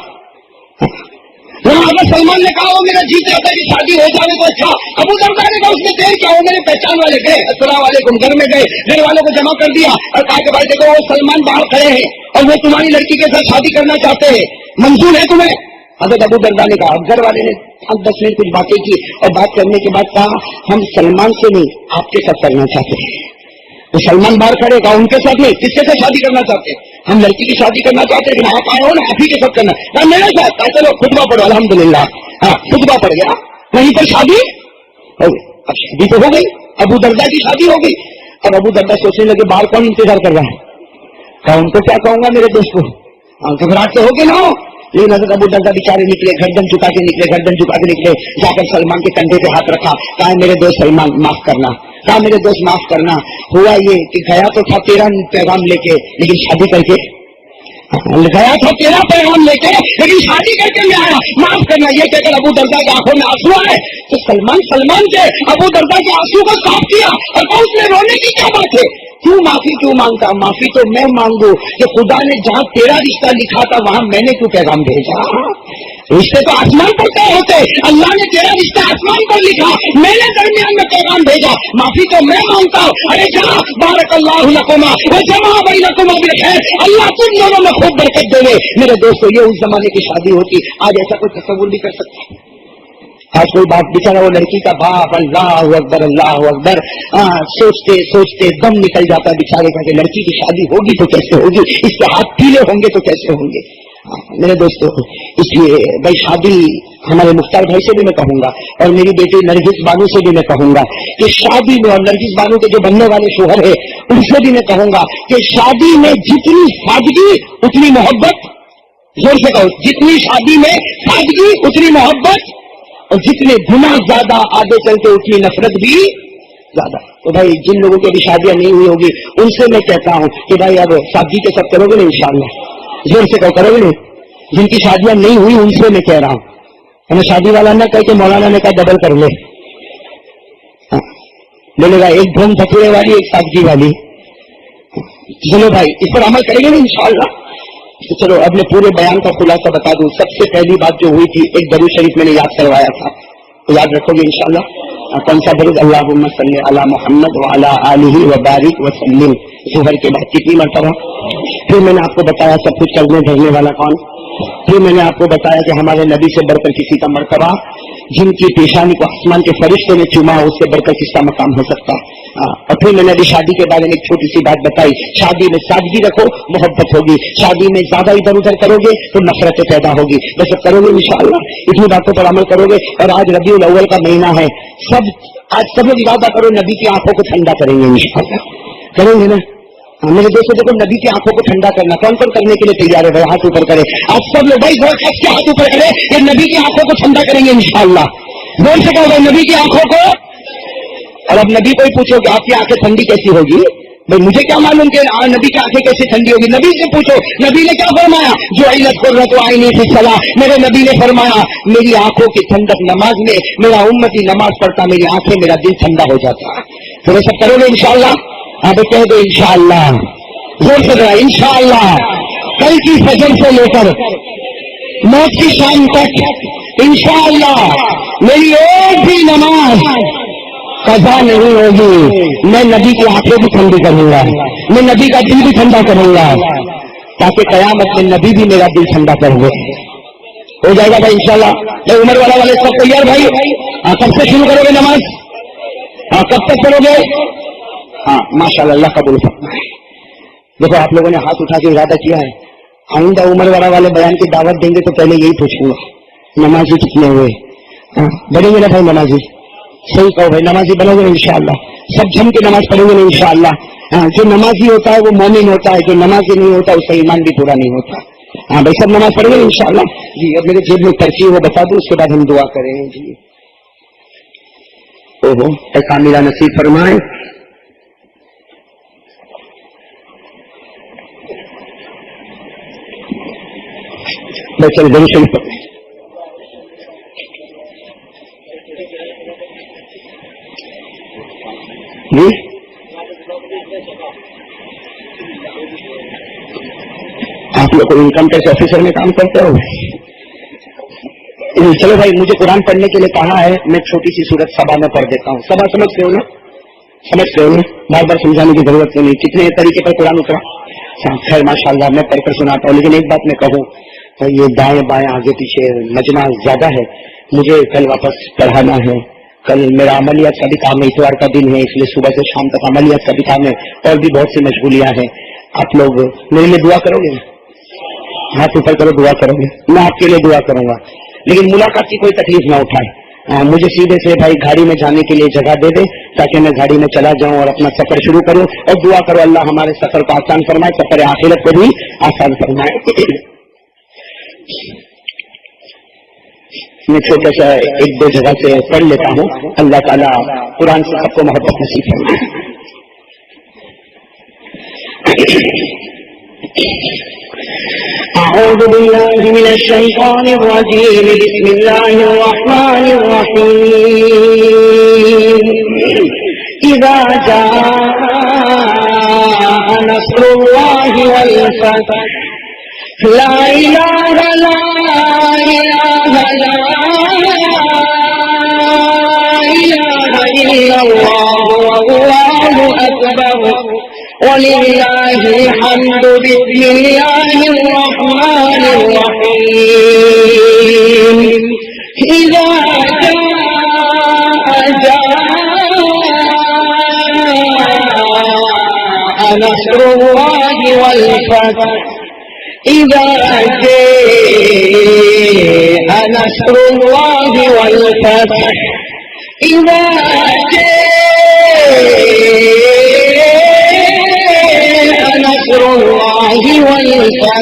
اگر سلمان نے کہا وہ میرا جی چاہتا ہے کہ شادی ہو جائے تو اچھا. ابو دردا نے کہا اس میں دیر کیا ہو، میرے پہچان والے گئے، السلام علیکم، گھر میں گئے، گھر والوں کو جمع کر دیا اور کہا کہ بھائی دیکھو وہ سلمان باہر کھڑے ہیں اور وہ تمہاری لڑکی کے ساتھ شادی کرنا چاہتے ہیں، منظور ہے تمہیں؟ حضرت ابو دردا نے کہا. گھر والے نے 10 منٹ کچھ باتیں کی اور بات کرنے کے بعد کہا ہم سلمان سے نہیں آپ کے ساتھ کرنا چاہتے ہیں. تو سلمان باہر کھڑے، کہا ان کے ساتھ نہیں، کس کے ساتھ شادی کرنا چاہتے ہیں؟ ہم لڑکی کی شادی کرنا چاہتے ہیں، آپ آئے ہو نا، آپ ہی کے ساتھ کرنا. کہا میرے ساتھ. کہا چلو خطبہ پڑھو. الحمدللہ خطبہ پڑھ گیا، وہیں پر شادی ہو گئی. اب شادی تو ہو گئی، ابو دردا کی شادی ہو گئی. اب ابو دردا سوچنے لگے باہر کون انتظار کر رہا ہے؟ کہا ان کو کیا کہوں گا میرے دوست کو، گھبراہٹ تو ہوگی نا. لیکن حضرت ابو دردا بیچارے نکلے، گردن جھکا کے نکلے، گردن جھکا کے نکلے، جا کر سلمان کے کندھے پہ ہاتھ رکھا. کہا میرے دوست سلمان معاف کرنا، کہا میرے دوست معاف کرنا. ہوا یہ کہ گیا تو تھا تیرا پیغام لے کے، لیکن شادی کر کے گیا تھا تیرا پیغام لے کے، لیکن شادی کر کے میں آیا، معاف کرنا. یہ کہہ کر ابو دردا کی آنکھوں میں آنسو آئے تو سلمان کے ابو دردا کے آنسو کو صاف کیا اور اس میں رونے کی کیا بات ہے؟ کیوں معافی کیوں مانگتا؟ معافی تو میں مانگوں کہ خدا نے جہاں تیرا رشتہ لکھا تھا وہاں میں نے کیوں پیغام بھیجا؟ رشتے تو آسمان پر طے ہوتے، اللہ نے تیرا رشتہ آسمان پر لکھا، میں نے درمیان میں پیغام بھیجا، معافی تو میں مانگتا ہوں. ارے جا بارک اللہ لکما وجمع بینکما بالخیر، اللہ تم دونوں میں خوب برکت دے. میرے دوستو یہ اس زمانے کی شادی ہوتی، آج ایسا کوئی تصور نہیں کر سکتا. آج کوئی بات بیچارہ وہ لڑکی کا باپ اللہ اکبر اللہ اکبر سوچتے سوچتے دم نکل جاتا ہے بیچارے کا کہ لڑکی کی شادی ہوگی تو کیسے ہوگی، اس کے ہاتھ پیلے ہوں گے تو کیسے ہوں گے. میرے دوستو اس لیے بھائی شادی ہمارے مختار بھائی سے بھی میں کہوں گا اور میری بیٹی نرگس بانو سے بھی میں کہوں گا کہ شادی میں، اور نرگس بانو کے جو بننے والے شوہر ہے ان سے بھی میں کہوں گا کہ شادی میں جتنی سادگی اتنی محبت، زور سے کہو، جتنی شادی میں سادگی اتنی محبت، اور جتنے گناہ زیادہ آگے چلتے اتنی نفرت بھی زیادہ. تو بھائی جن لوگوں کی ابھی شادیاں نہیں ہوئی ہوگی ان سے میں کہتا ہوں کہ بھائی اب سادگی کے ساتھ کرو گے نا انشاءاللہ، زور سے کہو کرو گے نہیں. جن کی شادیاں نہیں ہوئی ان سے میں کہہ رہا ہوں، ہمیں شادی والا نہ کہہ کہ مولانا نے کہا ڈبل کر لے، بولے گا ایک دھوم دھکوڑے والی ایک سادگی والی. چلو بھائی اس پر عمل کریں گے نا انشاءاللہ. تو چلو اب میں پورے بیان کا خلاصہ بتا دوں. سب سے پہلی بات جو ہوئی تھی ایک درود شریف میں نے یاد کروایا تھا، تو یاد رکھو گے انشاءاللہ. کون سا درود؟ اللہم صلی علی محمد وعلی آلہ وبارک وسلم. ظہر کے بعد کتنی مرتبہ؟ پھر میں نے آپ کو بتایا سب کچھ کرنے دھرنے والا کون. پھر میں نے آپ کو بتایا کہ ہمارے نبی سے بڑھ کر کسی کا مرتبہ، جن کی پیشانی کو آسمان کے فرشتوں نے چوما اس سے بڑھ کر کس کا مقام ہو سکتا ہے. اور پھر میں نے ابھی شادی کے بارے میں ایک چھوٹی سی بات بتائی. شادی میں سادگی رکھو محبت ہوگی، شادی میں زیادہ ادھر ادھر کرو گے تو نفرتیں پیدا ہوگی. بس اب کرو گے انشاءاللہ، اتنی باتوں پر عمل کرو گے. اور آج ربیع الاول کا مہینہ ہے، آج سب لوگ ارادہ کرو نبی کی آنکھوں کو ٹھنڈا کریں گے انشاءاللہ. کریں گے نا؟ میرے دوستوں دیکھو نبی کی آنکھوں کو ٹھنڈا کرنا کون کون کرنے کے لیے تیار ہے؟ بھائی ہاتھ اوپر کرے. آپ سب لوگ بھائی ذرا کس کے ہاتھ اوپر کرے کہ نبی کی آنکھوں کو ٹھنڈا کریں گے انشاءاللہ. بول سکو بھائی نبی کی آنکھوں کو. اور اب نبی کو ہی پوچھو کہ آپ کی آنکھیں ٹھنڈی کیسی ہوگی؟ بھائی مجھے کیا معلوم کہ نبی کی آنکھیں کیسی ٹھنڈی ہوگی؟ نبی سے پوچھو. نبی نے کیا فرمایا؟ جو علت قرۃ عینی فی الصلاۃ، میرے نبی نے فرمایا میری آنکھوں کی ٹھنڈک نماز میں، میرا امتی نماز پڑھتا میری آنکھیں میرا دل ٹھنڈا ہو جاتا. تو یہ سب کرو گے انشاءاللہ؟ آپ کہہ دو انشاءاللہ، زور سے رہا انشاءاللہ. کل کی فجر سے لے کر موت کی شام تک انشاءاللہ میری ایک بھی نماز قضا نہیں ہوگی. میں نبی کی آنکھیں بھی ٹھنڈی کروں گا، میں نبی کا دل بھی ٹھنڈا کروں گا، تاکہ قیامت میں نبی بھی میرا دل ٹھنڈا کر دے. ہو جائے گا بھائی انشاءاللہ. عمر والا والے سب تیار بھائی؟ کب سے شروع کرو گے نماز؟ کب تک پڑھو گے؟ ہاں ماشاءاللہ اللہ قبول فرمائے. دیکھو آپ لوگوں نے ہاتھ اٹھا کے ارادہ کیا ہے, آئندہ عمر والا والے بیان کی دعوت دیں گے تو پہلے یہی پوچھوں گا نمازی کتنے ہوئے. بڑھیں گے نا بھائی نمازی؟ صحیح کہو بھائی, نمازی بنو گے انشاءاللہ, سب جم کے نماز پڑھیں گے انشاءاللہ. جو نمازی ہوتا ہے وہ مومن ہوتا ہے, جو نمازی نہیں ہوتا اس کا ایمان بھی پورا نہیں ہوتا. ہاں بھائی سب نماز پڑھیں گے انشاءاللہ. جی اب میرے جیب میں پرچی وہ بتا دوں, اس کے بعد ہم دعا کریں. جی ایسا میرا نصیب فرمائے. بھائی چلو ضرور شریف پڑھیں. آپ لوگ انکم ٹیکس آفیسر میں کام کرتے ہو؟ چلو بھائی مجھے قرآن پڑھنے کے لیے کہا ہے, میں چھوٹی سی سورت سبا میں پڑھ دیتا ہوں. سبا سمجھتے ہو نا؟ سمجھتے ہو نا؟ بار بار سمجھانے کی ضرورت نہیں. کتنے طریقے پر قرآن اترا. خیر ماشاء اللہ میں پڑھ کر سناتا ہوں. لیکن ایک بات میں کہوں, یہ دائیں بائیں آگے پیچھے مجمع زیادہ ہے, مجھے کل واپس پڑھانا ہے. کل میرا عملیات کا بھی کام ہے, اتوار کا دن ہے, اس لیے صبح سے شام تک عملیات کا بھی کام ہے, اور بھی بہت سی مشغولیاں ہیں. آپ لوگ میرے لیے دعا کرو گے؟ ہاتھ اوپر کرو, دعا کرو گے. میں آپ کے لیے دعا کروں گا, لیکن ملاقات کی کوئی تکلیف نہ اٹھائے. مجھے سیدھے سے بھائی گاڑی میں جانے کے لیے جگہ دے دے تاکہ میں گاڑی میں چلا جاؤں اور اپنا سفر شروع کروں. اور دعا کرو اللہ ہمارے سفر کو آسان فرمائے, سفر آخرت کو بھی آسان فرمائے. میں چھوٹا سا ایک دو جگہ سے پڑھ لیتا ہوں. اللہ تعالیٰ قرآن سے سب کو محبت نصیب فرمائے. أعوذ بالله من الشيطان الرجيم. بسم الله الرحمن الرحيم. إذا جاء نصر الله والفتح لا إله لا إله لا إله إلا الله والله أكبر ولله الحمد. بسم الله الرحمن الرحيم. إذا جاء نصر الله والفتح إذا جاء نصر الله والفتح إذا نصر الله والفتح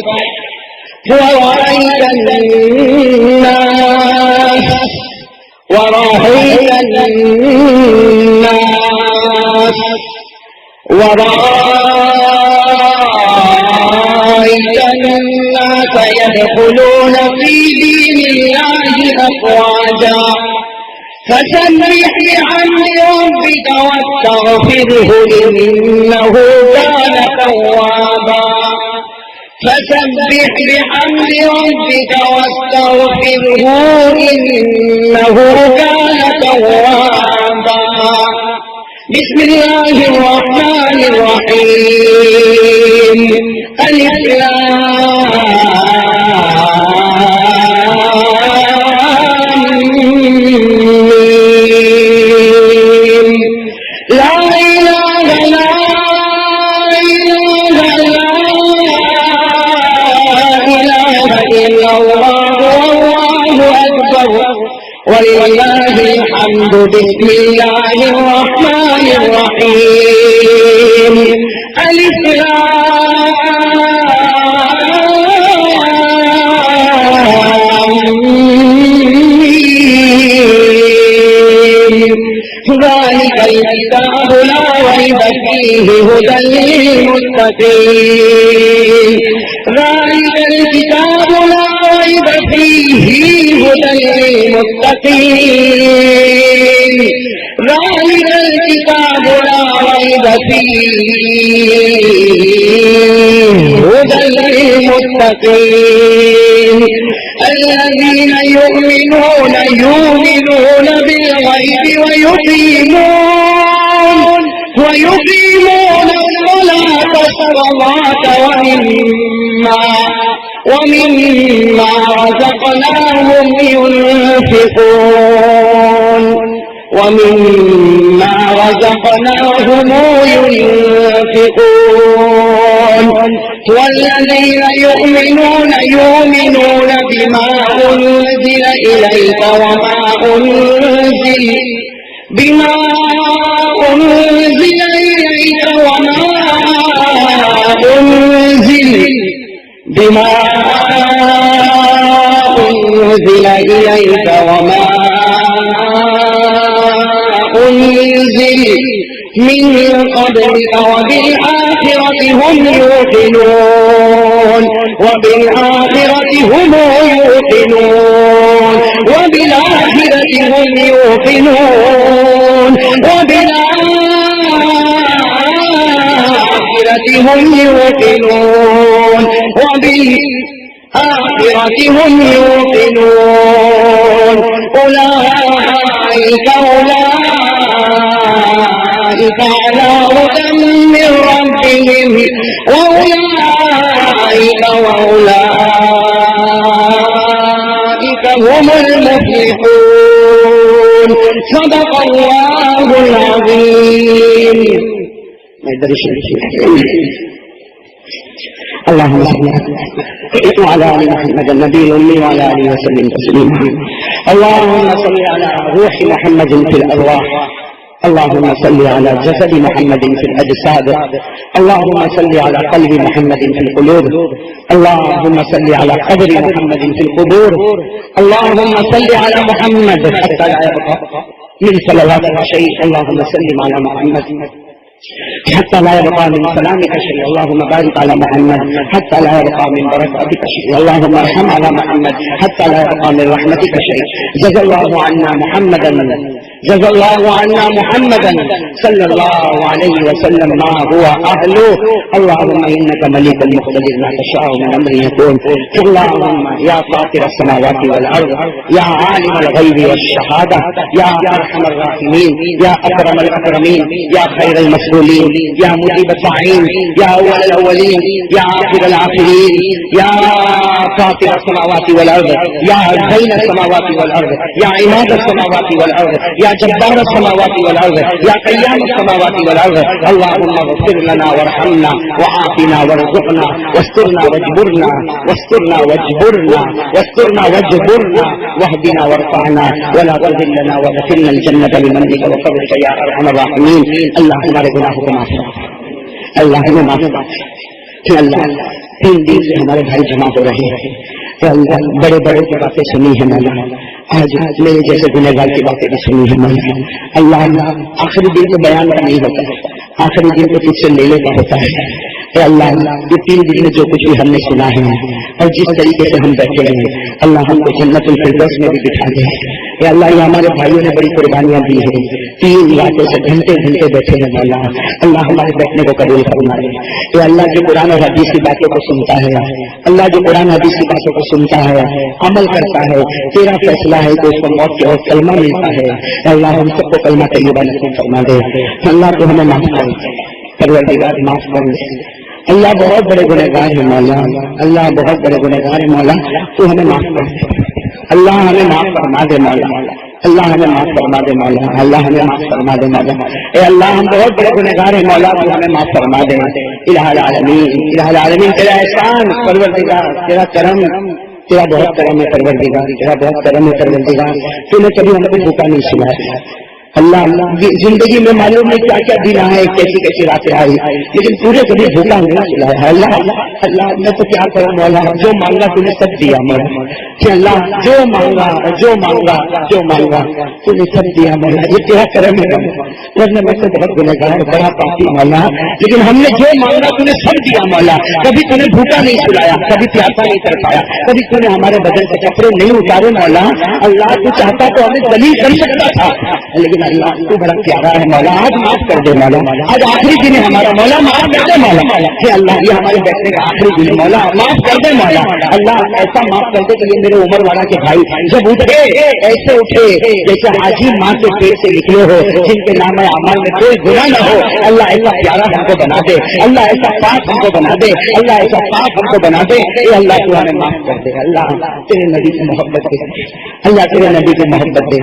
ورأيت الناس يدخلون في دين الله أفواجا فسبح بحمد ربك واستغفره إنه كان توابا. فسبح بحمد ربك واستغفره إنه كان توابا. بسم الله الرحمن الرحيم. ألف لام ولله الحمد. بسم الله الرحمن الرحيم. ألف ذلك الكتاب لا ريب فيه هدى للمتقين. ذلك الكتاب لا ريب فيه هدى للمتقين. ذلك الكتاب لا ريب فيه هدى للمتقين الذين يؤمنون بالغيب ويقيمون الصلاة ومما رزقناهم ينفقون ومما رزقناهم ينفقون والذين يؤمنون بما أنزل إليك وما أنزل بما أنزل إليك وما أنزل بما أنزل إليك وما أنزل من قبلك وبالآخرة هم يوقنون وبالآخرة هم يوقنون وبالآخرة هم يوقنون وبالآخرة هم يوقنون وبالآخرة هم يوقنون أولئك على هدى من ربهم وأولئك هم المفلحون صدق الله العظيم. اللهم صل وعلى آل محمد النبي الأمي وعلى آله وسلم تسليما. اللهم صل على روح محمد في الأرواح، اللهم صل على جسد محمد في الأجساد، اللهم صل على قلب محمد في القلوب، اللهم صل على قبر محمد في القبور، اللهم صل على محمد حتى لا يبقى من صلواتك شيء، اللهم سلم على محمد حتى لا يبقى من سلامك شيء، اللهم بارك على محمد حتى لا يبقى من بركاتك شيء، اللهم ارحم على محمد حتى لا يبقى من رحمتك شيء. جزا الله عنا محمدا، جزا الله عنا محمدا صلى الله عليه وسلم ما هو أهله. اللهم إنك مليك مقتدر ما تشاء من أمر يكون. اللهم يا فاطر السماوات والأرض، يا عالم الغيب والشهادة، يا أرحم الراحمين، يا أكرم الأكرمين، يا خير المسؤولين، يا مجيب الداعين، يا أول الأولين، يا آخر الآخرين، يا فاطر السماوات والأرض، يا بين السماوات والأرض، يا عماد السماوات والأرض، يا جبار السماوات والأرض، يا قيام السماوات والأرض. اللهم اغفر لنا وارحمنا وعافنا وارزقنا واسترنا واجبرنا واسترنا واجبرنا واسترنا واجبرنا واهدنا وارفعنا ولا تذلنا وادخلنا الجنة بمنك وفضلك يا أرحم الراحمين. اللہ ہمارے گناہوں کو معاف کر، اللہ ہمیں معاف کر. اللہ 3 دن سے ہمارے بھائی جمع ہو رہے ہیں، اللہ بڑے بڑے کی باتیں سنی ہے مولا، آج میرے جیسے گنہگار کی باتیں بھی سنی ہے مولا. اللہ آخری دن کو بیان کا نہیں ہوتا، آخری دن کو تجھ سے لینے کا ہوتا ہے. اے اللہ یہ 3 دن میں جو کچھ بھی ہم نے سنا ہے اور جس طریقے سے ہم بیٹھے ہیں، اللہ ہم کو جنت الفردوس میں بھی بٹھا دے. اے اللہ یہ ہمارے بھائیوں نے بڑی قربانیاں دی ہیں، 3 راتوں سے گھنٹے گھنٹے بیٹھے ہیں مولا. اللہ ہمارے بیٹھنے کو قبول فرما دے. اے اللہ جو قرآن اور حدیث کی باتوں کو سنتا ہے، اللہ جو قرآن حدیث کی باتوں کو سنتا ہے، عمل کرتا ہے، تیرا فیصلہ ہے کہ اس کو موت کے وقت کلمہ ملتا ہے. اے اللہ ہم سب کو کلمہ طیبہ نصیب فرما دے. اللہ تو ہمیں معاف کر، پروردگار معاف کر دے. اللہ بہت بڑے گنہگار ہے مولا، اللہ بہت بڑے گنہگار ہے مولا، تو ہمیں معاف کر دے. اللہ ہمیں معاف فرما دے مولا، اللہ ہمیں معاف فرما دے مولا، اللہ ہمیں معاف فرما دے مولا. اے اللہ ہم بہت بڑے گنہگار ہیں مولا، تو ہمیں معاف فرما دے. الہ العالمین، الہ العالمین تیرا احسان پروردگار، تیرا کرم، تیرا بہت کرم ہے پروردگار، تیرا بہت کرم ہے پروردگار. تو نے کبھی ہم کو بھوکا نہیں سنایا. اللہ زندگی میں معلوم نہیں کیا کیا دن آئے، کیسی کیسی راتیں آئی، لیکن پورے کبھی بھوکا نہیں سلایا. اللہ اللہ میں تو کیا کروں مولا، جو مانگا تو نے سب دیا مولا. کہ اللہ جو مانگا جو مانگا جو مانگا تو نے سب دیا مولا. یہ تیرا کرم ہے ورنہ میں تو بہت گنہگار بڑا پاپی مولا، لیکن ہم نے جو مانگا تو نے سب دیا مولا. کبھی تو نے بھوکا نہیں سلایا، کبھی پیاسا نہیں کر پایا، کبھی تو نے ہمارے بدن سے کپڑے نہیں اتارے مولا. اللہ تو چاہتا تو ہمیں دلیل کر سکتا تھا، لیکن اللہ تو بڑا پیارا ہے مولا. آج معاف کر دے مولا، آج آخری دن ہے ہمارا مولا، معاف کر دے مولا. کہ اللہ یہ ہمارے بیٹھنے کا آخری دن مولا، معاف کر دے مولا. اللہ ایسا معاف کر دے کہ یہ میرے عمر والا کے بھائی جب اٹھے ایسے اٹھے جیسے حاجی ماں کے پیٹ سے نکلے ہو، جن کے نام اعمال میں کوئی گناہ نہ ہو. اللہ ایسا پیارا ہم کو بنا دے، اللہ ایسا پاک ہم کو بنا دے، اللہ ایسا پاک ہم کو بنا دے. اے اللہ تو ہمیں معاف کر دے. اللہ تیرے نبی کی محبت دے، اللہ تیرے نبی کی محبت دے،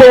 2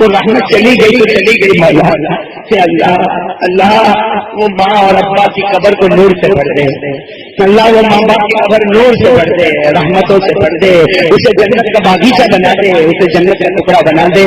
وہ رحمت چلی گئی تو چلی گئی مولا کہ اللہ اللہ وہ ماں اور ابا کی قبر کو نور سے بھر دے اللہ، وہ ماں باپ کی قبر نور سے بھر دے، رحمتوں سے بھر دے، اسے جنت کا باغیچہ بنا دے، اسے جنت کا ٹکڑا بنا دے۔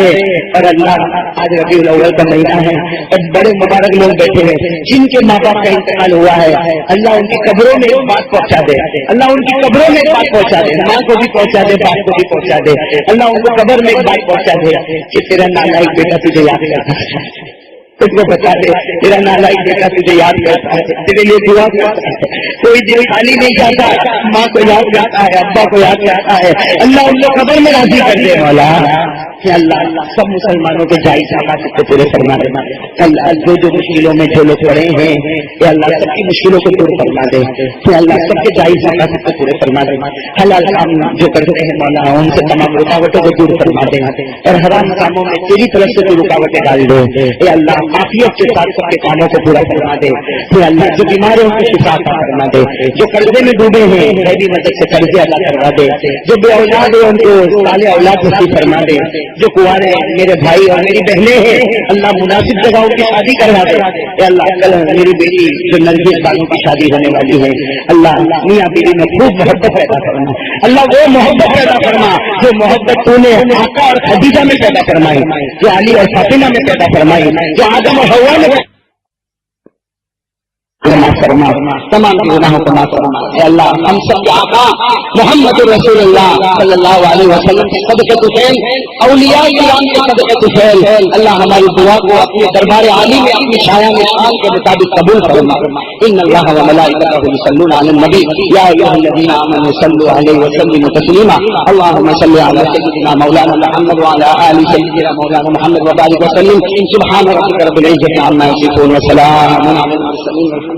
اور اللہ آج ربیع الاول کا مہینہ ہے اور بڑے مبارک لوگ بیٹھے ہیں جن کے ماں باپ کا انتقال ہوا ہے، اللہ ان کی قبروں میں ایک بات پہنچا دے، اللہ ان کی قبروں میں ایک بات پہنچا دے، ماں کو بھی پہنچا دے، باپ کو بھی پہنچا دے، اللہ ان کو قبر میں ایک بات پہنچا دے کہ تیرا نالائق بیٹا تجھے یاد کرتا ہے، تجھ کو بتا دے تیرا نالائق بیٹا تجھے یاد کرتا ہے، تیرے لیے دعا کرتا ہے، کوئی دل خالی نہیں جاتا، ماں کو یاد کرتا ہے، ابا کو یاد کرتا ہے، اللہ ان کو قبر میں راضی کر دے مولا کہ اللہ سب مسلمانوں کے جائز حقائق کو پورے فرما دے، اللہ جو مشکلوں میں جو لوگ پڑے ہیں کہ اللہ سب کی مشکلوں کو دور فرما دے، کہ اللہ سب کے جائز حقائق کو پورے فرما دے، حلال کام جو کرتے ہیں مولا ان سے تمام رکاوٹوں کو دور فرما دے اور حرام کاموں میں تیری طرف سے تو رکاوٹیں ڈال دے، اے اللہ عافیت کے ساتھ سب کے کاموں کو پورا فرما دے، پھر اللہ جو بیمار ہیں ان کو شفا عطا فرما دے، جو قرضے میں ڈوبے ہیں غیبی مدد سے قرضے ادا کروا دے، جو بے اولاد ہیں ان کو صالح اولاد نصیب فرما دے، جو کنوارے میرے بھائی اور میری بہنیں ہیں اللہ مناسب جگہ ان کی شادی کروا دے، اے اللہ کل میری بیٹی جو نرگس بالوں کی شادی ہونے والی ہے اللہ میاں بیوی میں خوب محبت پیدا کرنا، اللہ وہ محبت پیدا کرنا جو محبت تو نے آقا اور خدیجہ میں پیدا فرمائی، جو علی اور فاطمہ میں پیدا فرمائی، جو آدم اور حوا میں فرما تمام گناہوں کو معاف فرما، اے اللہ ہم سب کے آقا محمد رسول اللہ صلی اللہ علیہ وسلم کے صدقے طفیل، اولیاء کرام کے صدقے طفیل اللہ ہماری دعا کو اپنے دربار عالی میں اپنی شایان شان کے مطابق قبول فرما۔ ان اللہ وملائکتہ یصلون علی النبی یا ایھا الذین آمنوا صلوا علیہ وسلموا تسلیما، اللهم صل علی سیدنا مولانا محمد وعلی آل سیدنا مولانا محمد وبارک وسلم، سبحان ربک رب العزۃ عما یصفون وسلام علی المرسلین۔